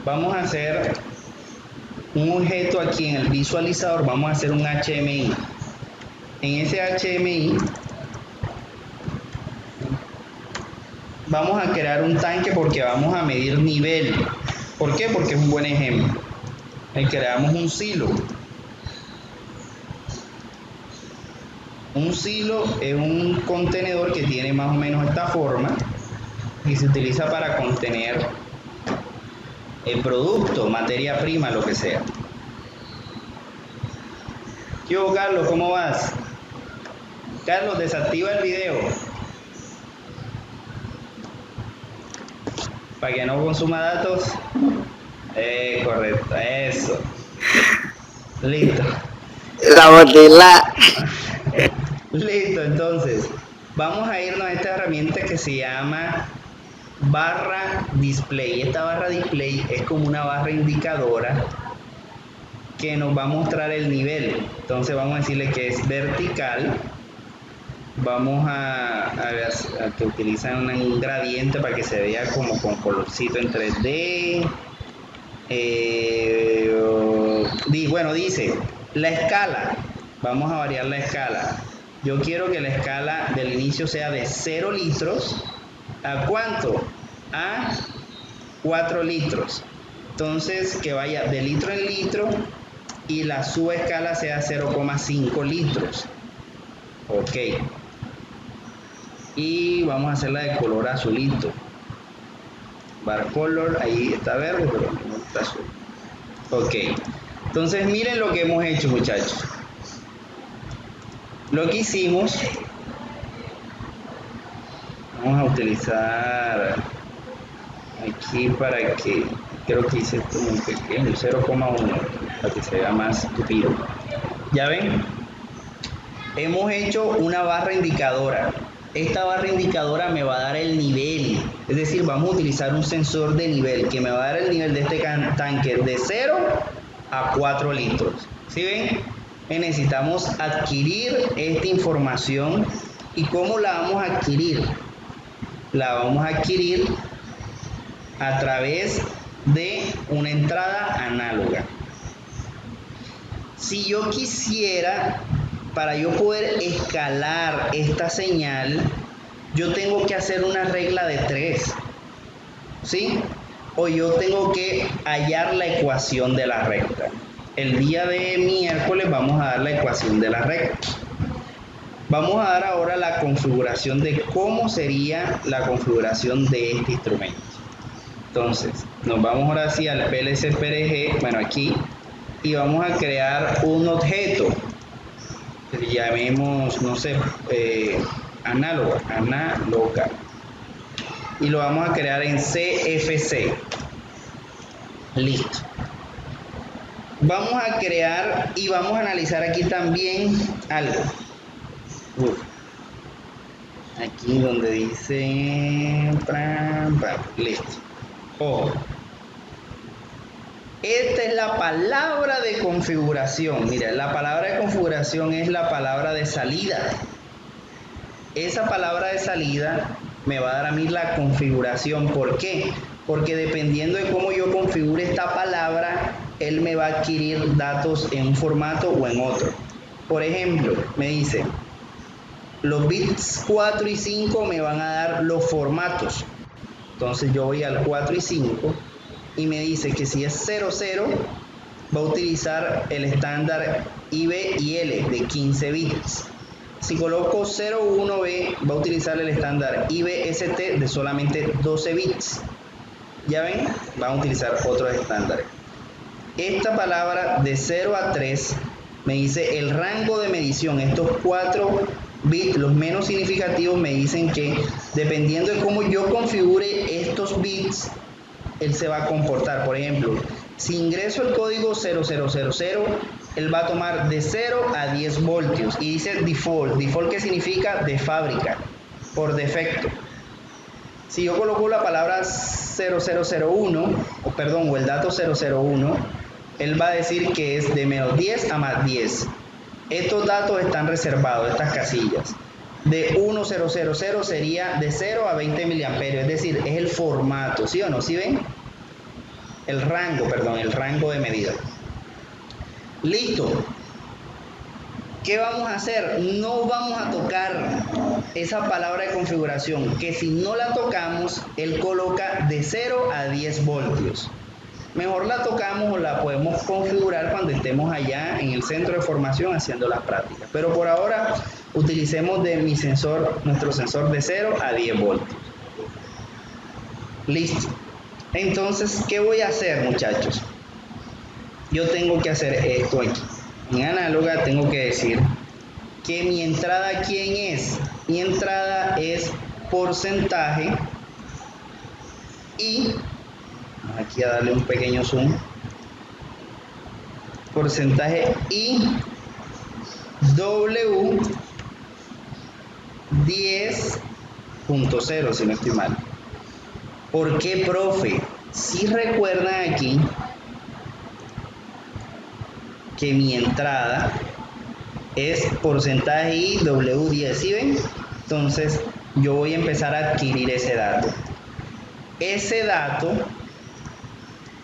Vamos a hacer un objeto aquí en el visualizador. Vamos a hacer un HMI. En ese HMI vamos a crear un tanque porque vamos a medir nivel. ¿Por qué? Porque es un buen ejemplo. Creamos un silo. Un silo es un contenedor que tiene más o menos esta forma y se utiliza para contener el producto, materia prima, lo que sea. ¿Qué hubo, Carlos? ¿Cómo vas? Carlos, desactiva el video para que no consuma datos. Correcto, eso. Listo. La botella. Listo, entonces vamos a irnos a esta herramienta que se llama barra display. Esta barra display es como una barra indicadora que nos va a mostrar el nivel. Entonces vamos a decirle que es vertical Vamos a que utilizan un gradiente para que se vea como con colorcito en 3D. Bueno, dice la escala. Vamos a variar la escala. Yo quiero que la escala del inicio sea de 0 litros. ¿A cuánto? A 4 litros. Entonces, que vaya de litro en litro y la subescala sea 0,5 litros. Ok. Y vamos a hacerla de color azulito. Bar color, ahí está verde, pero no está azul. Ok. Entonces, miren lo que hemos hecho, muchachos. Lo que hicimos, vamos a utilizar aquí para que, creo que hice esto muy pequeño, 0,1, para que se vea más tupido. ¿Ya ven? Hemos hecho una barra indicadora. Esta barra indicadora me va a dar el nivel, es decir, vamos a utilizar un sensor de nivel que me va a dar el nivel de este tanque de 0 a 4 litros. ¿Sí ven? Necesitamos adquirir esta información. ¿Y cómo la vamos a adquirir? La vamos a adquirir a través de una entrada análoga. Si yo quisiera, para yo poder escalar esta señal, yo tengo que hacer una regla de 3, ¿sí? O yo tengo que hallar la ecuación de la recta. El día de miércoles vamos a dar la ecuación de la recta. Vamos a dar ahora la configuración de cómo sería la configuración de este instrumento. Entonces, nos vamos ahora sí al PLC-PRG, bueno, aquí, y vamos a crear un objeto que llamemos, no sé, análoga, y lo vamos a crear en CFC. Listo. Vamos a crear y vamos a analizar aquí también algo. Aquí donde dice listo. Ojo. Esta es la palabra de configuración. Mira, la palabra de configuración es la palabra de salida. Esa palabra de salida me va a dar a mí la configuración. ¿Por qué? Porque dependiendo de cómo yo configure esta palabra, él me va a adquirir datos en un formato o en otro. Por ejemplo, me dice, los bits 4 y 5 me van a dar los formatos. Entonces yo voy al 4 y 5 y me dice que si es 00 va a utilizar el estándar IB y L de 15 bits. Si coloco 01B va a utilizar el estándar IBST de solamente 12 bits. Ya ven, van a utilizar otros estándares. Esta palabra de 0 a 3 me dice el rango de medición. Estos 4 bits, los menos significativos, me dicen que dependiendo de cómo yo configure estos bits, él se va a comportar. Por ejemplo, si ingreso el código 0000, él va a tomar de 0 a 10 voltios y dice default. Default, ¿qué significa? De fábrica, por defecto. Si yo coloco la palabra 0001, o el dato 001, él va a decir que es de menos 10 a más 10. Estos datos están reservados, estas casillas. De 1000 sería de 0 a 20 miliamperios, es decir, es el formato, ¿sí o no? ¿Sí ven? El rango de medida. Listo. ¿Qué vamos a hacer? No vamos a tocar esa palabra de configuración, que si no la tocamos, él coloca de 0 a 10 voltios. Mejor la tocamos o la podemos configurar cuando estemos allá en el centro de formación haciendo las prácticas. Pero por ahora utilicemos nuestro sensor de 0 a 10 voltios. Listo. Entonces, ¿qué voy a hacer, muchachos? Yo tengo que hacer esto aquí. En análoga tengo que decir que mi entrada, ¿quién es? Mi entrada es porcentaje y aquí a darle un pequeño zoom, porcentaje y W 10.0, si no estoy mal. ¿Por qué, profe? Si recuerdan aquí que mi entrada es porcentaje I W10, ¿sí ven? Entonces yo voy a empezar a adquirir ese dato. Ese dato,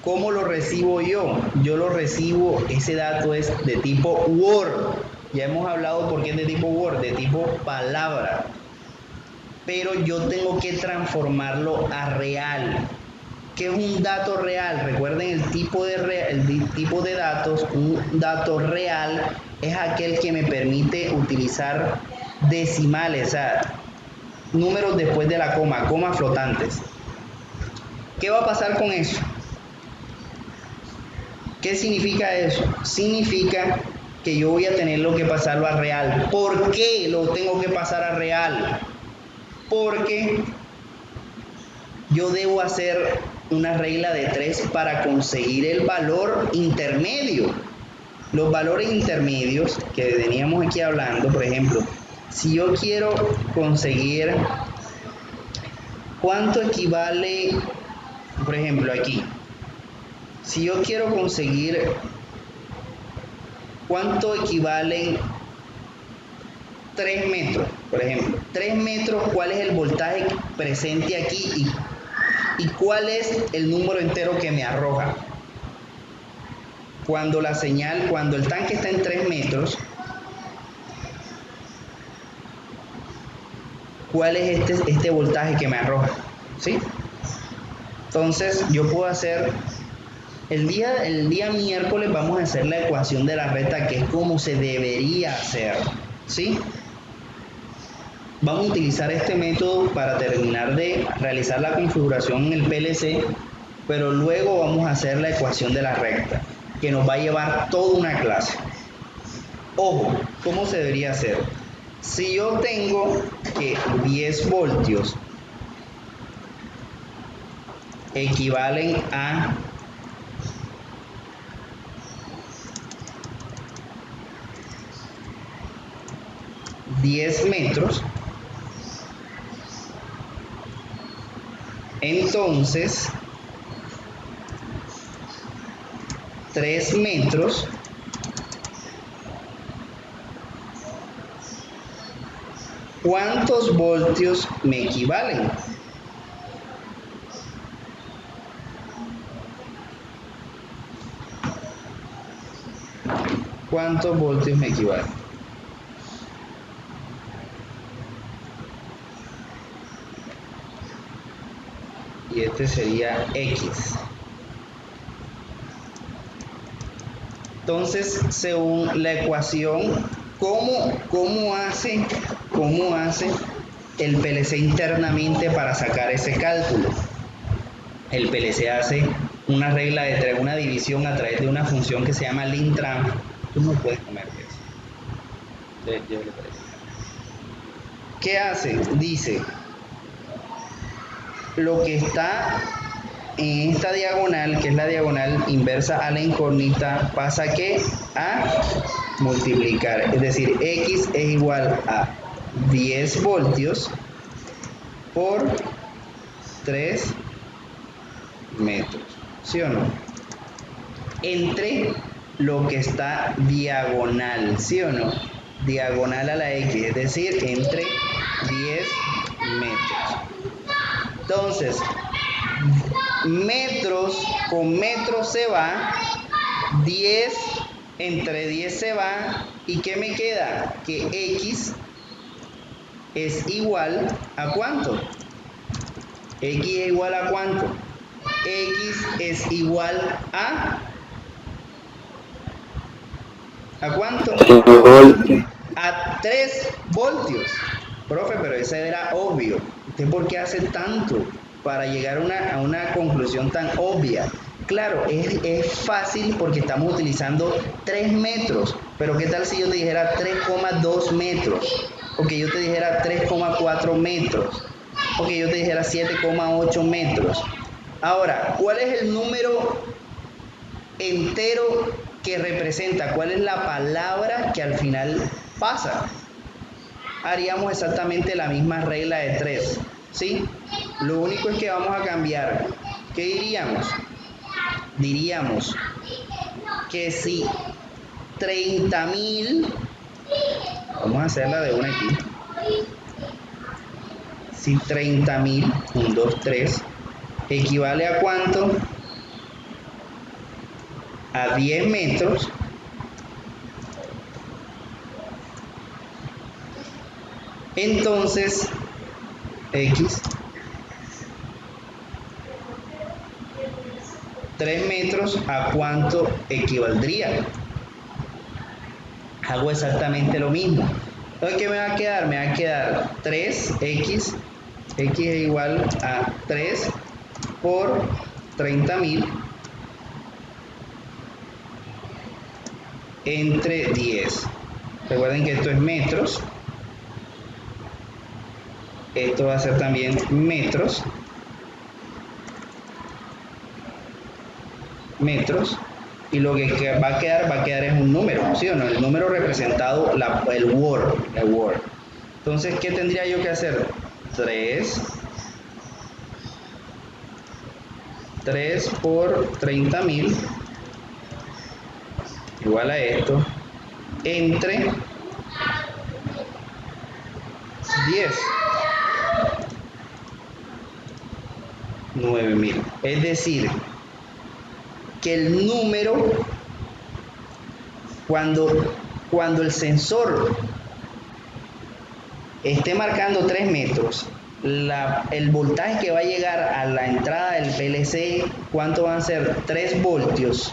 ¿cómo lo recibo yo? Yo lo recibo, ese dato es de tipo Word. Ya hemos hablado por qué es de tipo Word, de tipo palabra. Pero yo tengo que transformarlo a real. ¿Qué es un dato real? Recuerden el tipo de datos. Un dato real es aquel que me permite utilizar decimales, o sea, números después de la coma, comas flotantes. ¿Qué va a pasar con eso? ¿Qué significa eso? Significa que yo voy a tenerlo que pasarlo a real. ¿Por qué lo tengo que pasar a real? Porque yo debo hacer una regla de 3 para conseguir el valor intermedio. Los valores intermedios que veníamos aquí hablando, por ejemplo, si yo quiero conseguir cuánto equivale, por ejemplo, aquí, si yo quiero conseguir cuánto equivalen 3 metros, por ejemplo, 3 metros, ¿cuál es el voltaje presente aquí y cuál es el número entero que me arroja? Cuando el tanque está en 3 metros, ¿cuál es este voltaje que me arroja? ¿Sí? Entonces yo puedo hacer, el día miércoles vamos a hacer la ecuación de la recta, que es como se debería hacer, ¿sí? Vamos a utilizar este método para terminar de realizar la configuración en el PLC, pero luego vamos a hacer la ecuación de la recta, que nos va a llevar toda una clase. Ojo, ¿cómo se debería hacer? Si yo tengo que 10 voltios equivalen a 10 metros, entonces 3 metros ¿cuántos voltios me equivalen? ¿Cuántos voltios me equivalen? Y este sería X. Entonces, según la ecuación, ¿cómo hace el PLC internamente para sacar ese cálculo? El PLC hace una regla de 3, una división a través de una función que se llama lintran. Tú no puedes comer eso. ¿Qué hace? Dice, lo que está en esta diagonal, que es la diagonal inversa a la incógnita, pasa que a multiplicar, es decir, X es igual a 10 voltios por 3 metros, ¿sí o no? Entre lo que está diagonal, ¿sí o no? Diagonal a la X, es decir, entre 10 metros. Entonces, metros con metros se va, 10 entre 10 se va, ¿y qué me queda? Que X es igual a ¿cuánto? X es igual a ¿cuánto? X es igual a ¿cuánto? A 3 voltios. Profe, pero ese era obvio. ¿Usted por qué hace tanto para llegar a una conclusión tan obvia? Claro, es fácil porque estamos utilizando 3 metros. Pero ¿qué tal si yo te dijera 3,2 metros? O que yo te dijera 3,4 metros. O que yo te dijera 7,8 metros. Ahora, ¿cuál es el número entero que representa? ¿Cuál es la palabra que al final pasa? Haríamos exactamente la misma regla de 3, ¿sí? Lo único es que vamos a cambiar. ¿Qué diríamos? Diríamos que si 30.000 Vamos a hacerla de una aquí. Si 30.000, 1, 2, 3, equivale a cuánto? A 10 metros. Entonces, X, 3 metros, ¿a cuánto equivaldría? Hago exactamente lo mismo. Entonces, ¿qué me va a quedar? Me va a quedar 3x, x es igual a 3 por 30.000 entre 10. Recuerden que esto es metros. Esto va a ser también metros. Y lo que va a quedar es un número, ¿sí o no? El número representado, el word. Entonces, ¿qué tendría yo que hacer? 3 por 30.000 igual a esto, entre 10. 9.000. Es decir, que el número, cuando el sensor esté marcando 3 metros, el voltaje que va a llegar a la entrada del PLC, ¿cuánto van a ser? 3 voltios.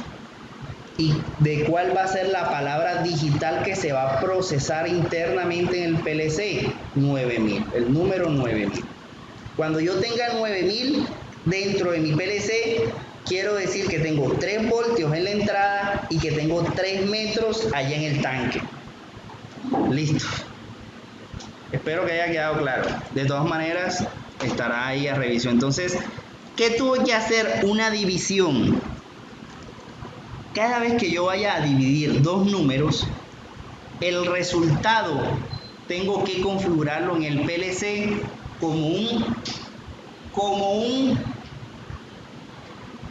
¿Y de cuál va a ser la palabra digital que se va a procesar internamente en el PLC? 9.000, el número 9.000. Cuando yo tenga 9.000 dentro de mi PLC, quiero decir que tengo 3 voltios en la entrada y que tengo 3 metros allá en el tanque. Listo. Espero que haya quedado claro. De todas maneras, estará ahí a revisión. Entonces, ¿qué tuve que hacer? Una división. Cada vez que yo vaya a dividir dos números, el resultado tengo que configurarlo en el PLC como un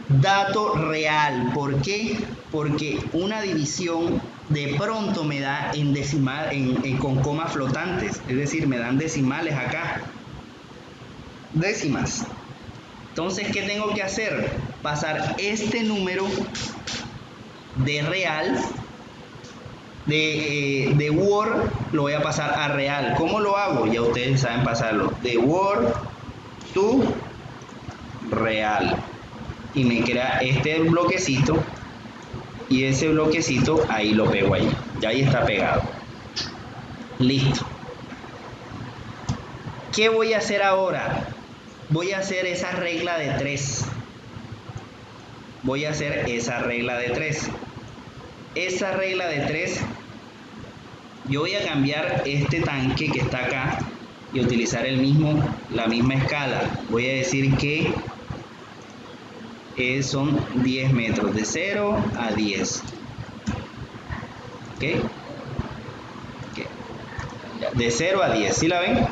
dato real. ¿Por qué? Porque una división de pronto me da en decimal, con comas flotantes, es decir, me dan decimales acá, décimas. Entonces, ¿qué tengo que hacer? Pasar este número de real, de Word, lo voy a pasar a real. ¿Cómo lo hago? Ya ustedes saben pasarlo. De Word to real. Y me crea este bloquecito. Y ese bloquecito ahí lo pego ahí. Ya ahí está pegado. Listo. ¿Qué voy a hacer ahora? Voy a hacer esa regla de 3. Esa regla de 3, yo voy a cambiar este tanque que está acá y utilizar la misma escala. Voy a decir que son 10 metros, de 0 a 10. ¿Ok? De 0 a 10, ¿sí la ven?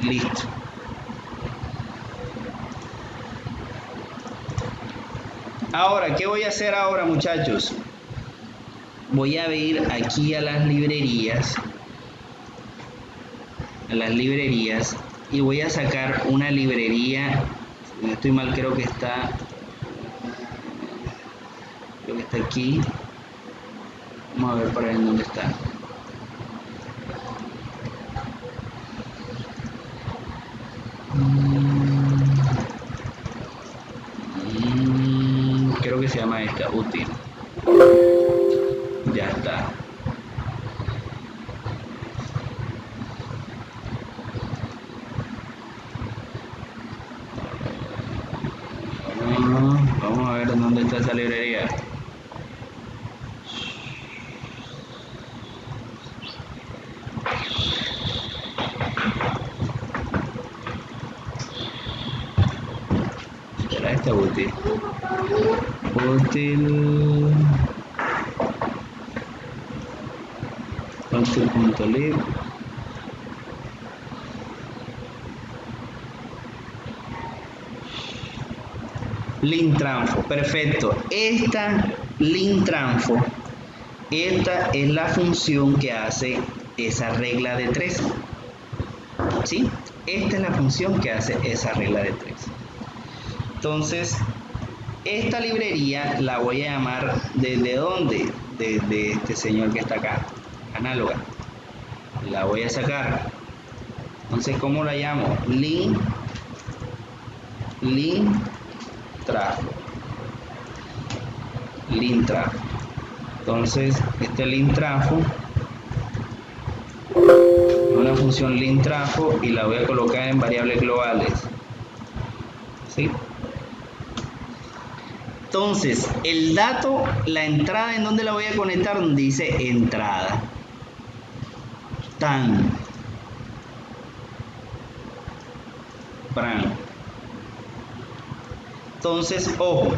Listo. Ahora, ¿qué voy a hacer ahora, muchachos? Voy a ir aquí a las librerías. Y voy a sacar una librería. Si no estoy mal, creo que está aquí. Vamos a ver para ver en dónde está. Creo que se llama esta, útil. Ya está. Vamos a ver en dónde está esa librería. Será esta útil. Multi.lib. Lintranfo, perfecto. Esta lintranfo, esta es la función que hace esa regla de 3. ¿Sí? Esta es la función que hace esa regla de 3. Entonces, esta librería la voy a llamar ¿desde dónde? Desde este señor que está acá, análoga. La voy a sacar. Entonces, ¿cómo la llamo? Lintrafo. Lintrafo. Entonces, este lintrafo es una función lintrafo y la voy a colocar en variables globales. ¿Sí? Entonces, el dato, la entrada, ¿en dónde la voy a conectar? Donde dice entrada. Tan. Bran. Entonces, ojo.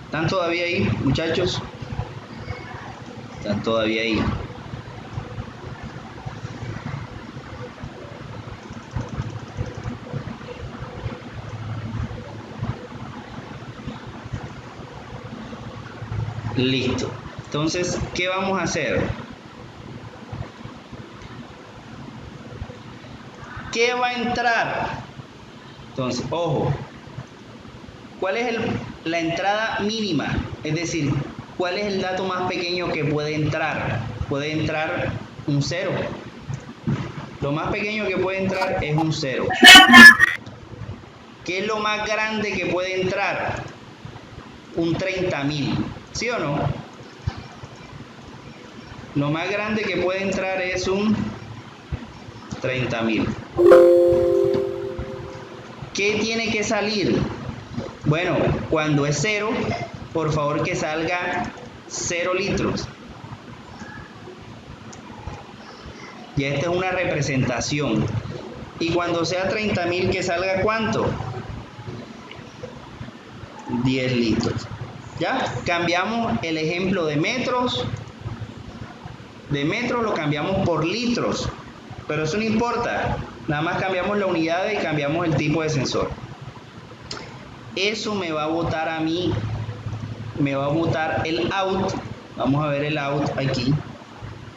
¿Están todavía ahí, muchachos? ¿Están todavía ahí? Listo. Entonces, ¿qué vamos a hacer? ¿Qué va a entrar? Entonces, ojo. ¿Cuál es la entrada mínima? Es decir, ¿cuál es el dato más pequeño que puede entrar? Puede entrar un 0. Lo más pequeño que puede entrar es un 0. ¿Qué es lo más grande que puede entrar? Un 30.000. ¿Sí o no? Lo más grande que puede entrar es un 30.000. ¿Qué tiene que salir? Bueno, cuando es 0, por favor que salga 0 litros. Y esta es una representación. Y cuando sea 30.000, que salga ¿cuánto? 10 litros. ¿Ya? Cambiamos el ejemplo de metros. De metros lo cambiamos por litros. Pero eso no importa. Nada más cambiamos la unidad y cambiamos el tipo de sensor. Eso me va a botar a mí. Me va a botar el out. Vamos a ver el out aquí.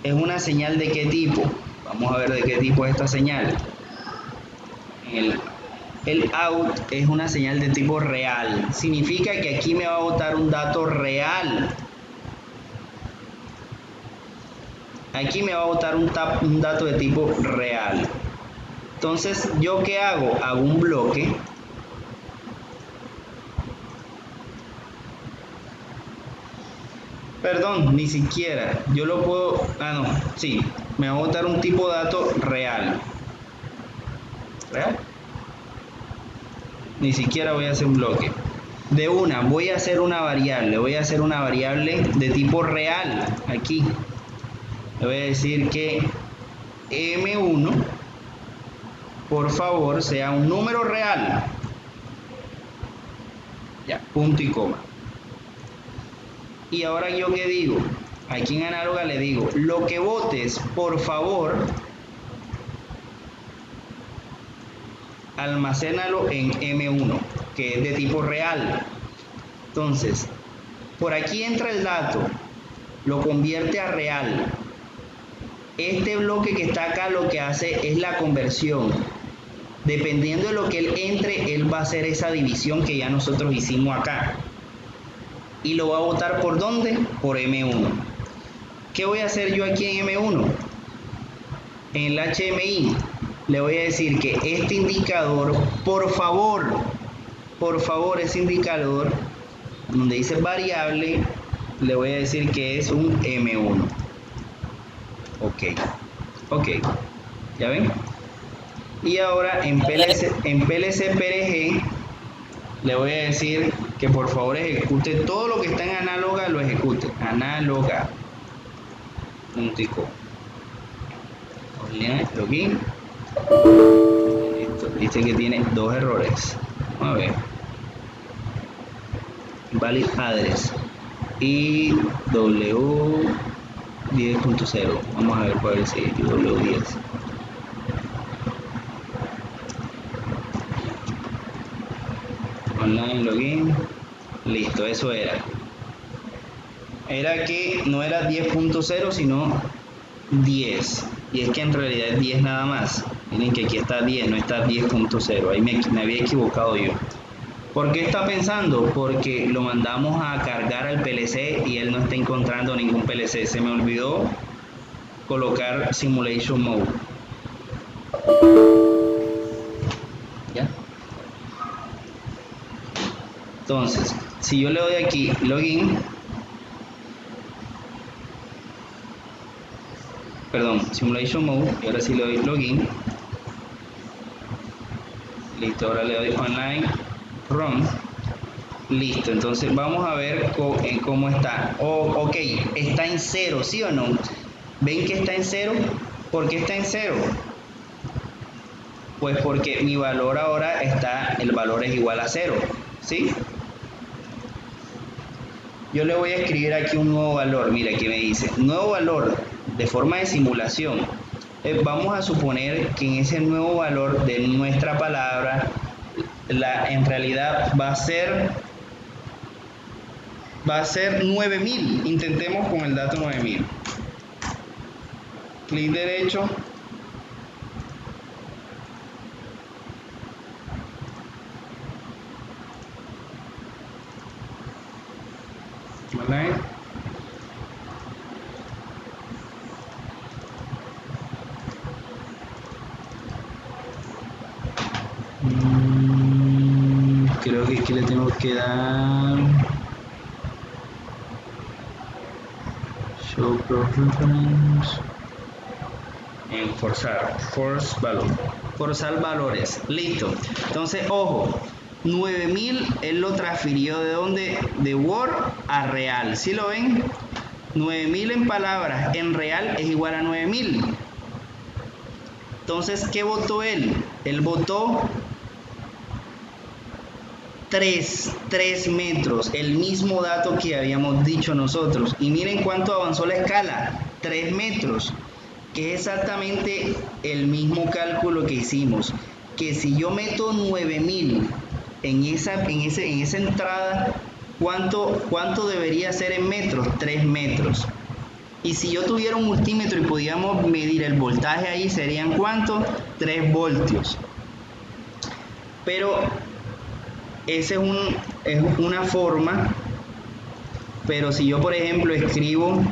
Es una señal de qué tipo. Vamos a ver de qué tipo es esta señal. El out es una señal de tipo real. Significa que aquí me va a botar un dato real. Aquí me va a botar un dato de tipo real. Entonces, ¿yo qué hago? Hago un bloque. Perdón, ni siquiera. Yo lo puedo... no. Sí. Me va a botar un tipo de dato real. ¿Real? Ni siquiera voy a hacer un bloque. De una, voy a hacer una variable. Voy a hacer una variable de tipo real. Aquí. Le voy a decir que M1, por favor, sea un número real. Ya, punto y coma. Y ahora yo qué digo, aquí en análoga le digo, lo que votes, por favor, almacénalo en M1, que es de tipo real. Entonces, por aquí entra el dato, lo convierte a real. Este bloque que está acá lo que hace es la conversión. Dependiendo de lo que él entre, él va a hacer esa división que ya nosotros hicimos acá. Y lo va a botar ¿por dónde? Por M1. ¿Qué voy a hacer yo aquí en M1? En el HMI le voy a decir que este indicador, por favor, ese indicador, donde dice variable, le voy a decir que es un M1. Ok. ¿Ya ven? Y ahora en PLC-PRG le voy a decir que por favor ejecute todo lo que está en análoga, lo ejecute. Análoga. Puntico. Login. Listo. Listo, dice que tiene dos errores. Vamos a ver. Valid address y W10.0. Vamos a ver cuál es el W10. Online login. Listo, eso era. Era que no era 10.0 sino 10. Y es que en realidad es 10 nada más. Miren que aquí está 10, no está 10.0. Ahí me había equivocado yo. ¿Por qué está pensando? Porque lo mandamos a cargar al PLC y él no está encontrando ningún PLC. Se me olvidó colocar Simulation Mode. ¿Ya? Entonces, si yo le doy aquí Login, perdón, Simulation Mode, y ahora sí le doy Login. Listo, ahora le doy Online Run. Listo, entonces vamos a ver cómo está. Ok, está en 0, ¿sí o no? ¿Ven que está en 0? ¿Por qué está en 0? Pues porque mi valor ahora el valor es igual a 0, ¿sí? Yo le voy a escribir aquí un nuevo valor, mira aquí me dice, nuevo valor de forma de simulación. Vamos a suponer que en ese nuevo valor de nuestra palabra, en realidad va a ser 9000. Intentemos con el dato 9000. Clic derecho. ¿Vale? Creo que aquí le tengo que dar Show Preference en Force Valor. Forzar valores. Listo. Entonces, ojo, 9000 él lo transfirió de dónde? De Word a real. ¿Sí lo ven? 9000 en palabras en real es igual a 9000. Entonces, ¿qué votó él? Él votó 3 metros, el mismo dato que habíamos dicho nosotros. Y miren cuánto avanzó la escala, 3 metros, que es exactamente el mismo cálculo que hicimos. Que si yo meto 9000 en esa entrada, ¿cuánto debería ser en metros? 3 metros. Y si yo tuviera un multímetro y podíamos medir el voltaje ahí, ¿serían cuánto? 3 voltios. Pero esa es una forma, pero si yo por ejemplo escribo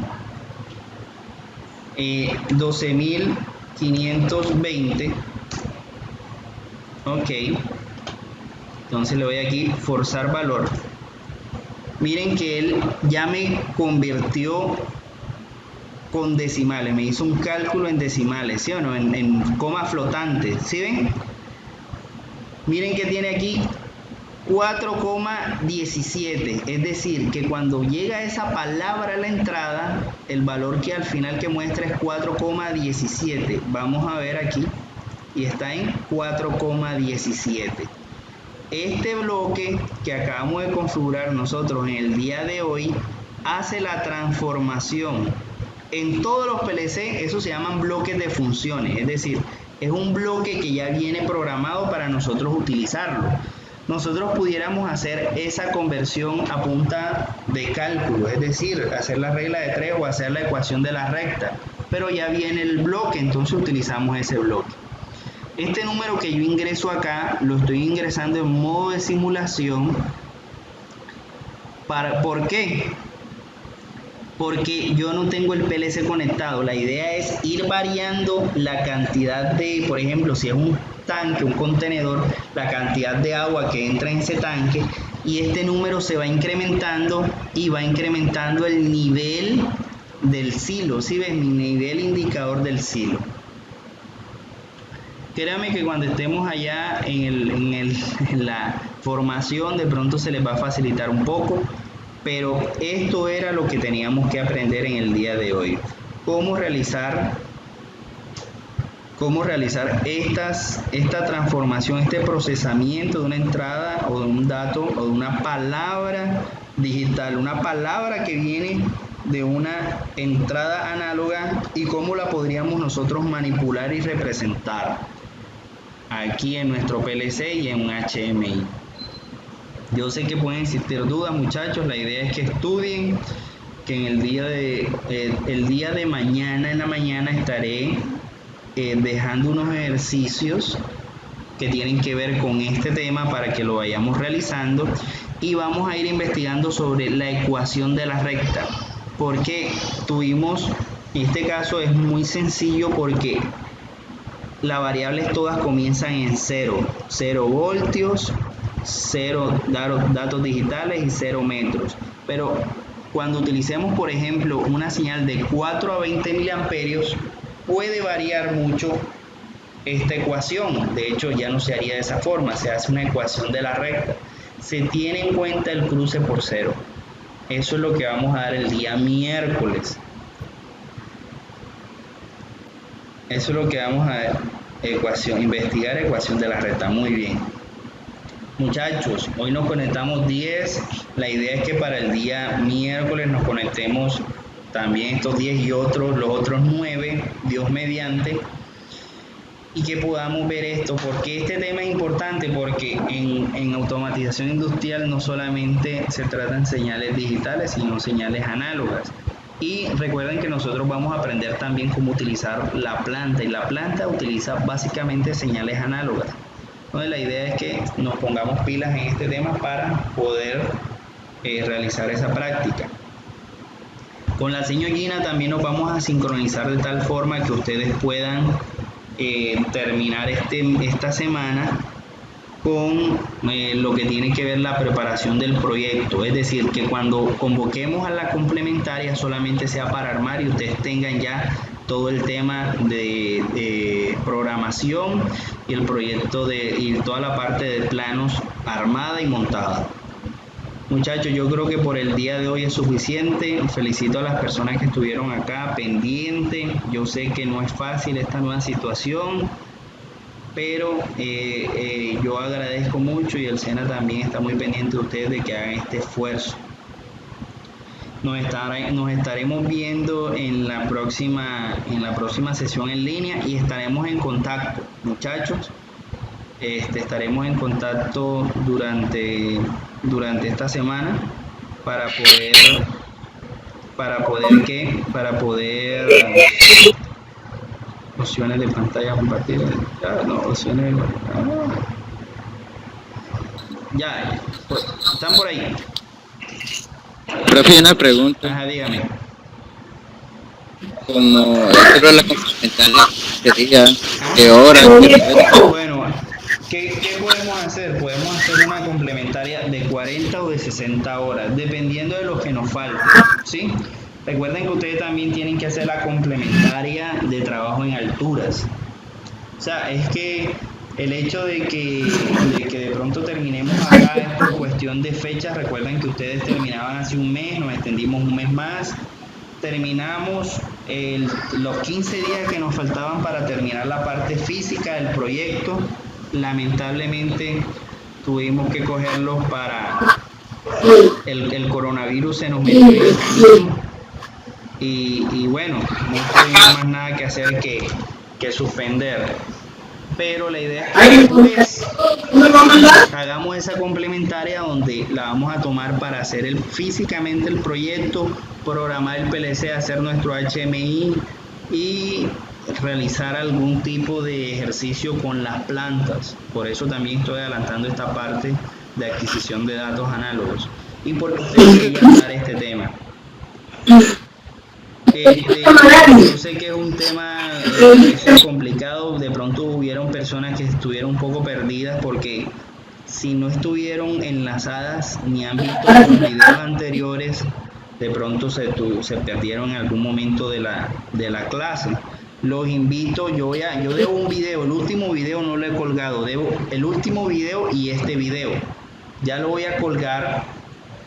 12520, ok, entonces le voy aquí forzar valor. Miren que él ya me convirtió con decimales, me hizo un cálculo en decimales, ¿sí o no? En coma flotante, ¿sí ven? Miren que tiene aquí 4,17, es decir, que cuando llega esa palabra a la entrada, el valor que al final que muestra es 4,17. Vamos a ver aquí, y está en 4,17. Este bloque que acabamos de configurar nosotros en el día de hoy hace la transformación. En todos los PLC, eso se llaman bloques de funciones, es decir, es un bloque que ya viene programado para nosotros utilizarlo. Nosotros pudiéramos hacer esa conversión a punta de cálculo, es decir, hacer la regla de 3 o hacer la ecuación de la recta, pero ya viene el bloque, entonces utilizamos ese bloque. Este número que yo ingreso acá, lo estoy ingresando en modo de simulación. ¿Por qué? Porque yo no tengo el PLC conectado. La idea es ir variando la cantidad de, por ejemplo, si es un tanque, un contenedor, la cantidad de agua que entra en ese tanque, y este número se va incrementando y va incrementando el nivel del silo. ¿Sí ven? Mi nivel indicador del silo. Créanme que cuando estemos allá en la formación, de pronto se les va a facilitar un poco, pero esto era lo que teníamos que aprender en el día de hoy. Cómo realizar cómo realizar esta transformación, este procesamiento de una entrada o de un dato o de una palabra digital, una palabra que viene de una entrada análoga y cómo la podríamos nosotros manipular y representar aquí en nuestro PLC y en un HMI. Yo sé que pueden existir dudas, muchachos, la idea es que estudien, que en el día de mañana, en la mañana estaré dejando unos ejercicios que tienen que ver con este tema para que lo vayamos realizando y vamos a ir investigando sobre la ecuación de la recta, porque en este caso es muy sencillo porque las variables todas comienzan en 0 voltios, 0 datos digitales y 0 metros, pero cuando utilicemos por ejemplo una señal de 4 a 20 miliamperios puede variar mucho esta ecuación. De hecho ya no se haría de esa forma, se hace una ecuación de la recta, se tiene en cuenta el cruce por cero. Eso es lo que vamos a dar el día miércoles. Eso es lo que vamos a ver, investigar ecuación de la recta. Muy bien. Muchachos, hoy nos conectamos 10. La idea es que para el día miércoles nos conectemos también estos 10 y los otros 9, Dios mediante, y que podamos ver esto, porque este tema es importante, porque en automatización industrial no solamente se tratan señales digitales, sino señales análogas. Y recuerden que nosotros vamos a aprender también cómo utilizar la planta, y la planta utiliza básicamente señales análogas. Entonces la idea es que nos pongamos pilas en este tema para poder realizar esa práctica. Con la señora Gina también nos vamos a sincronizar de tal forma que ustedes puedan terminar esta semana con lo que tiene que ver la preparación del proyecto, es decir, que cuando convoquemos a la complementaria solamente sea para armar y ustedes tengan ya todo el tema de programación y el proyecto y toda la parte de planos armada y montada. Muchachos, yo creo que por el día de hoy es suficiente. Felicito a las personas que estuvieron acá pendientes. Yo sé que no es fácil esta nueva situación, pero yo agradezco mucho y el SENA también está muy pendiente de ustedes de que hagan este esfuerzo. Nos estaremos viendo en la próxima sesión en línea y estaremos en contacto, muchachos. Estaremos en contacto durante esta semana para poder opciones de pantalla compartida. Ya, pues, están por ahí. Profe, una pregunta. Ajá, dígame. Como esto es la complementaria, sería de horas. Bueno, ¿qué podemos hacer? Podemos hacer una complementaria de 40 o de 60 horas, dependiendo de lo que nos falte, ¿sí? Recuerden que ustedes también tienen que hacer la complementaria de trabajo en alturas. O sea, es que el hecho de que de pronto terminemos acá es por cuestión de fechas. Recuerden que ustedes terminaban hace un mes, nos extendimos un mes más. Terminamos los 15 días que nos faltaban para terminar la parte física del proyecto. Lamentablemente tuvimos que cogerlos para el coronavirus, se nos metió en el camino y bueno, no tuvimos más nada que hacer que suspender. Pero la idea es que después hagamos esa complementaria donde la vamos a tomar para hacer físicamente el proyecto, programar el PLC, hacer nuestro HMI y realizar algún tipo de ejercicio con las plantas. Por eso también estoy adelantando esta parte de adquisición de datos análogos. Y por qué quería hablar este tema. Yo sé que es un tema complicado, de pronto hubieron personas que estuvieron un poco perdidas porque si no estuvieron enlazadas ni han visto los videos anteriores, de pronto se perdieron en algún momento de la clase. Los invito, yo debo un video, el último video no lo he colgado, debo el último video y este video. Ya lo voy a colgar.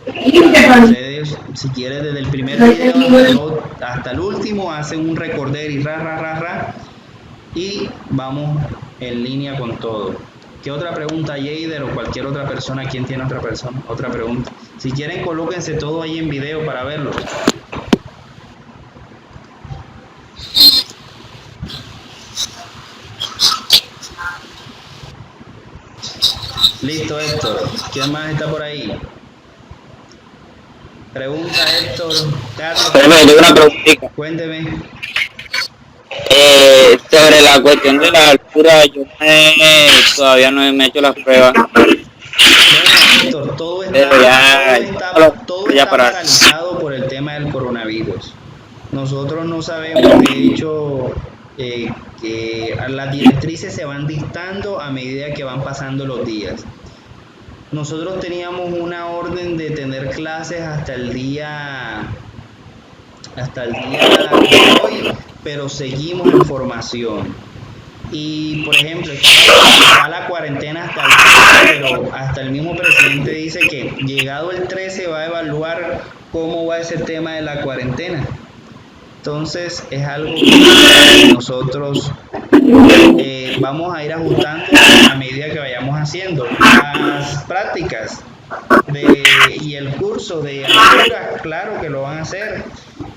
Ustedes, si quieren, desde el primer video hasta el último, hacen un recorder y y vamos en línea con todo. ¿Qué otra pregunta, Jader, o cualquier otra persona? ¿Quién tiene otra pregunta? Si quieren, colóquense todo ahí en video para verlo. Listo, Héctor. ¿Quién más está por ahí? Pregunta, Héctor. Carlos. Pero me tengo una preguntita. Cuénteme. Sobre la cuestión de la altura, todavía no me he hecho las pruebas. Bueno, Héctor, todo está paralizado por el tema del coronavirus. Nosotros no sabemos, de hecho, que las directrices se van dictando a medida que van pasando los días. Nosotros teníamos una orden de tener clases hasta el día de hoy, pero seguimos en formación. Y por ejemplo, está la cuarentena hasta el 13, pero hasta el mismo presidente dice que llegado el 13 va a evaluar cómo va ese tema de la cuarentena. Entonces es algo que nosotros vamos a ir ajustando a medida que vayamos haciendo. Las prácticas y el curso de altura, claro que lo van a hacer,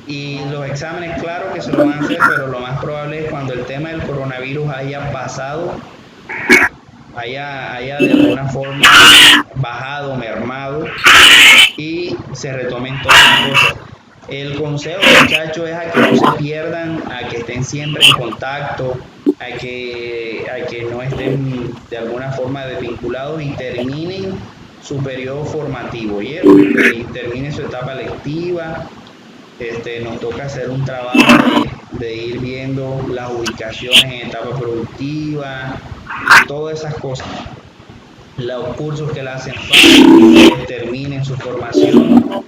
y los exámenes, claro que se lo van a hacer, pero lo más probable es cuando el tema del coronavirus haya pasado, haya de alguna forma bajado, mermado, y se retomen todas las cosas. El consejo, muchachos, es a que no se pierdan, a que estén siempre en contacto, a que no estén de alguna forma desvinculados y terminen su periodo formativo, y terminen su etapa lectiva. Nos toca hacer un trabajo de ir viendo las ubicaciones en etapa productiva, todas esas cosas, los cursos que le hacen falta, que terminen su formación.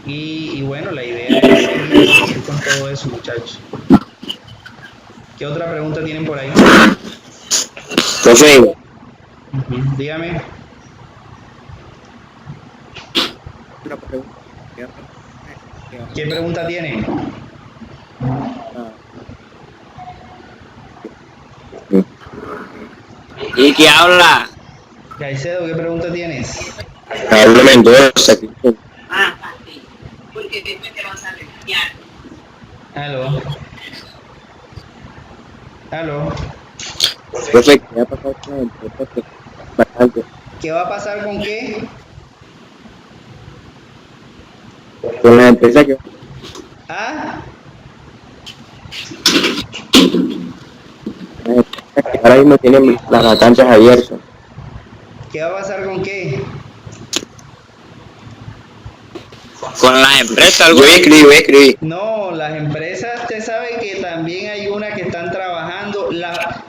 Y bueno, la idea es seguir con todo eso, muchachos. ¿Qué otra pregunta tienen por ahí? Profe. Dígame. ¿Qué pregunta tienen? ¿Y qué habla? Caicedo, ¿qué pregunta tienes? Pablo Mendoza. Porque después te vas a regañar. Aló. Aló. Profe, ¿qué va a pasar con la empresa bastante? ¿Qué va a pasar con qué? Con la empresa que ¿Ah? ahora mismo tienen las vacantes abiertas. ¿Qué va a pasar con qué? Con las empresas, algo. Voy a escribir. No, las empresas, usted sabe que también hay unas que están trabajando.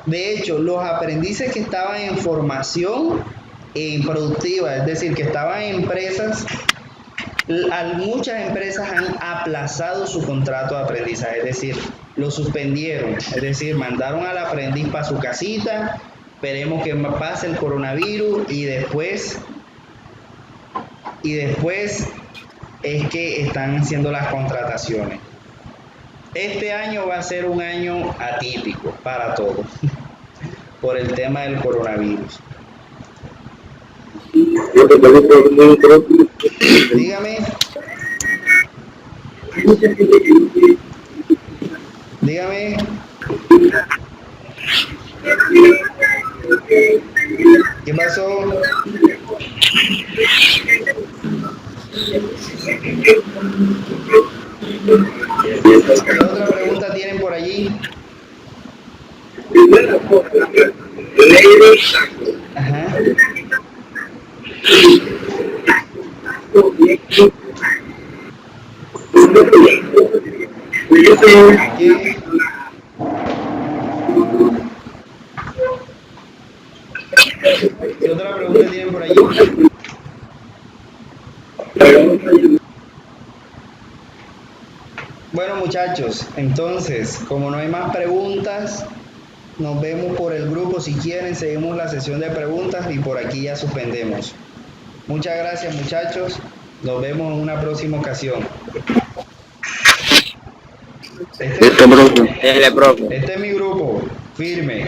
De hecho, los aprendices que estaban en formación productiva, es decir, que estaban en empresas, muchas empresas han aplazado su contrato de aprendizaje, es decir, lo suspendieron, es decir, mandaron al aprendiz para su casita, esperemos que pase el coronavirus y después es que están haciendo las contrataciones. Este año va a ser un año atípico para todos por el tema del coronavirus. Dígame. ¿Qué pasó? ¿Qué otra pregunta tienen por allí? Ajá. ¿Qué otra pregunta tienen por allí? Bueno, muchachos, entonces, como no hay más preguntas, nos vemos por el grupo. Si quieren, seguimos la sesión de preguntas y por aquí ya suspendemos. Muchas gracias, muchachos. Nos vemos en una próxima ocasión. Este es mi grupo. Firme,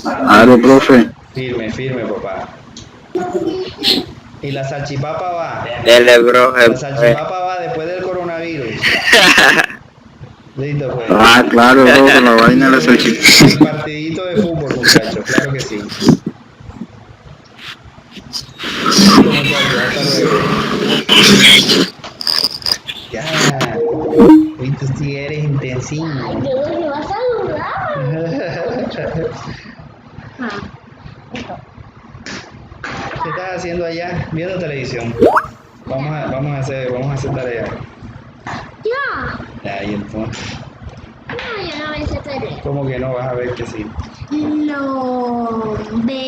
Claro, profe. firme, papá. Y la salchipapa va. Dele, profe. La salchipapa va después del coronavirus. Listo, pues. Ah, claro, profe, la vaina de la El salchipapa. partidito de fútbol, muchachos, claro que sí. Listo, muchachos, hasta luego. Ya. Uy, tú sí eres intensivo. Yo me vas a saludar. ¿Qué estás haciendo allá? Viendo televisión. Vamos a hacer tarea. Ya. Ya, y entonces, No, yo no me sé tarea. ¿cómo que no vas a ver que sí? No, ve.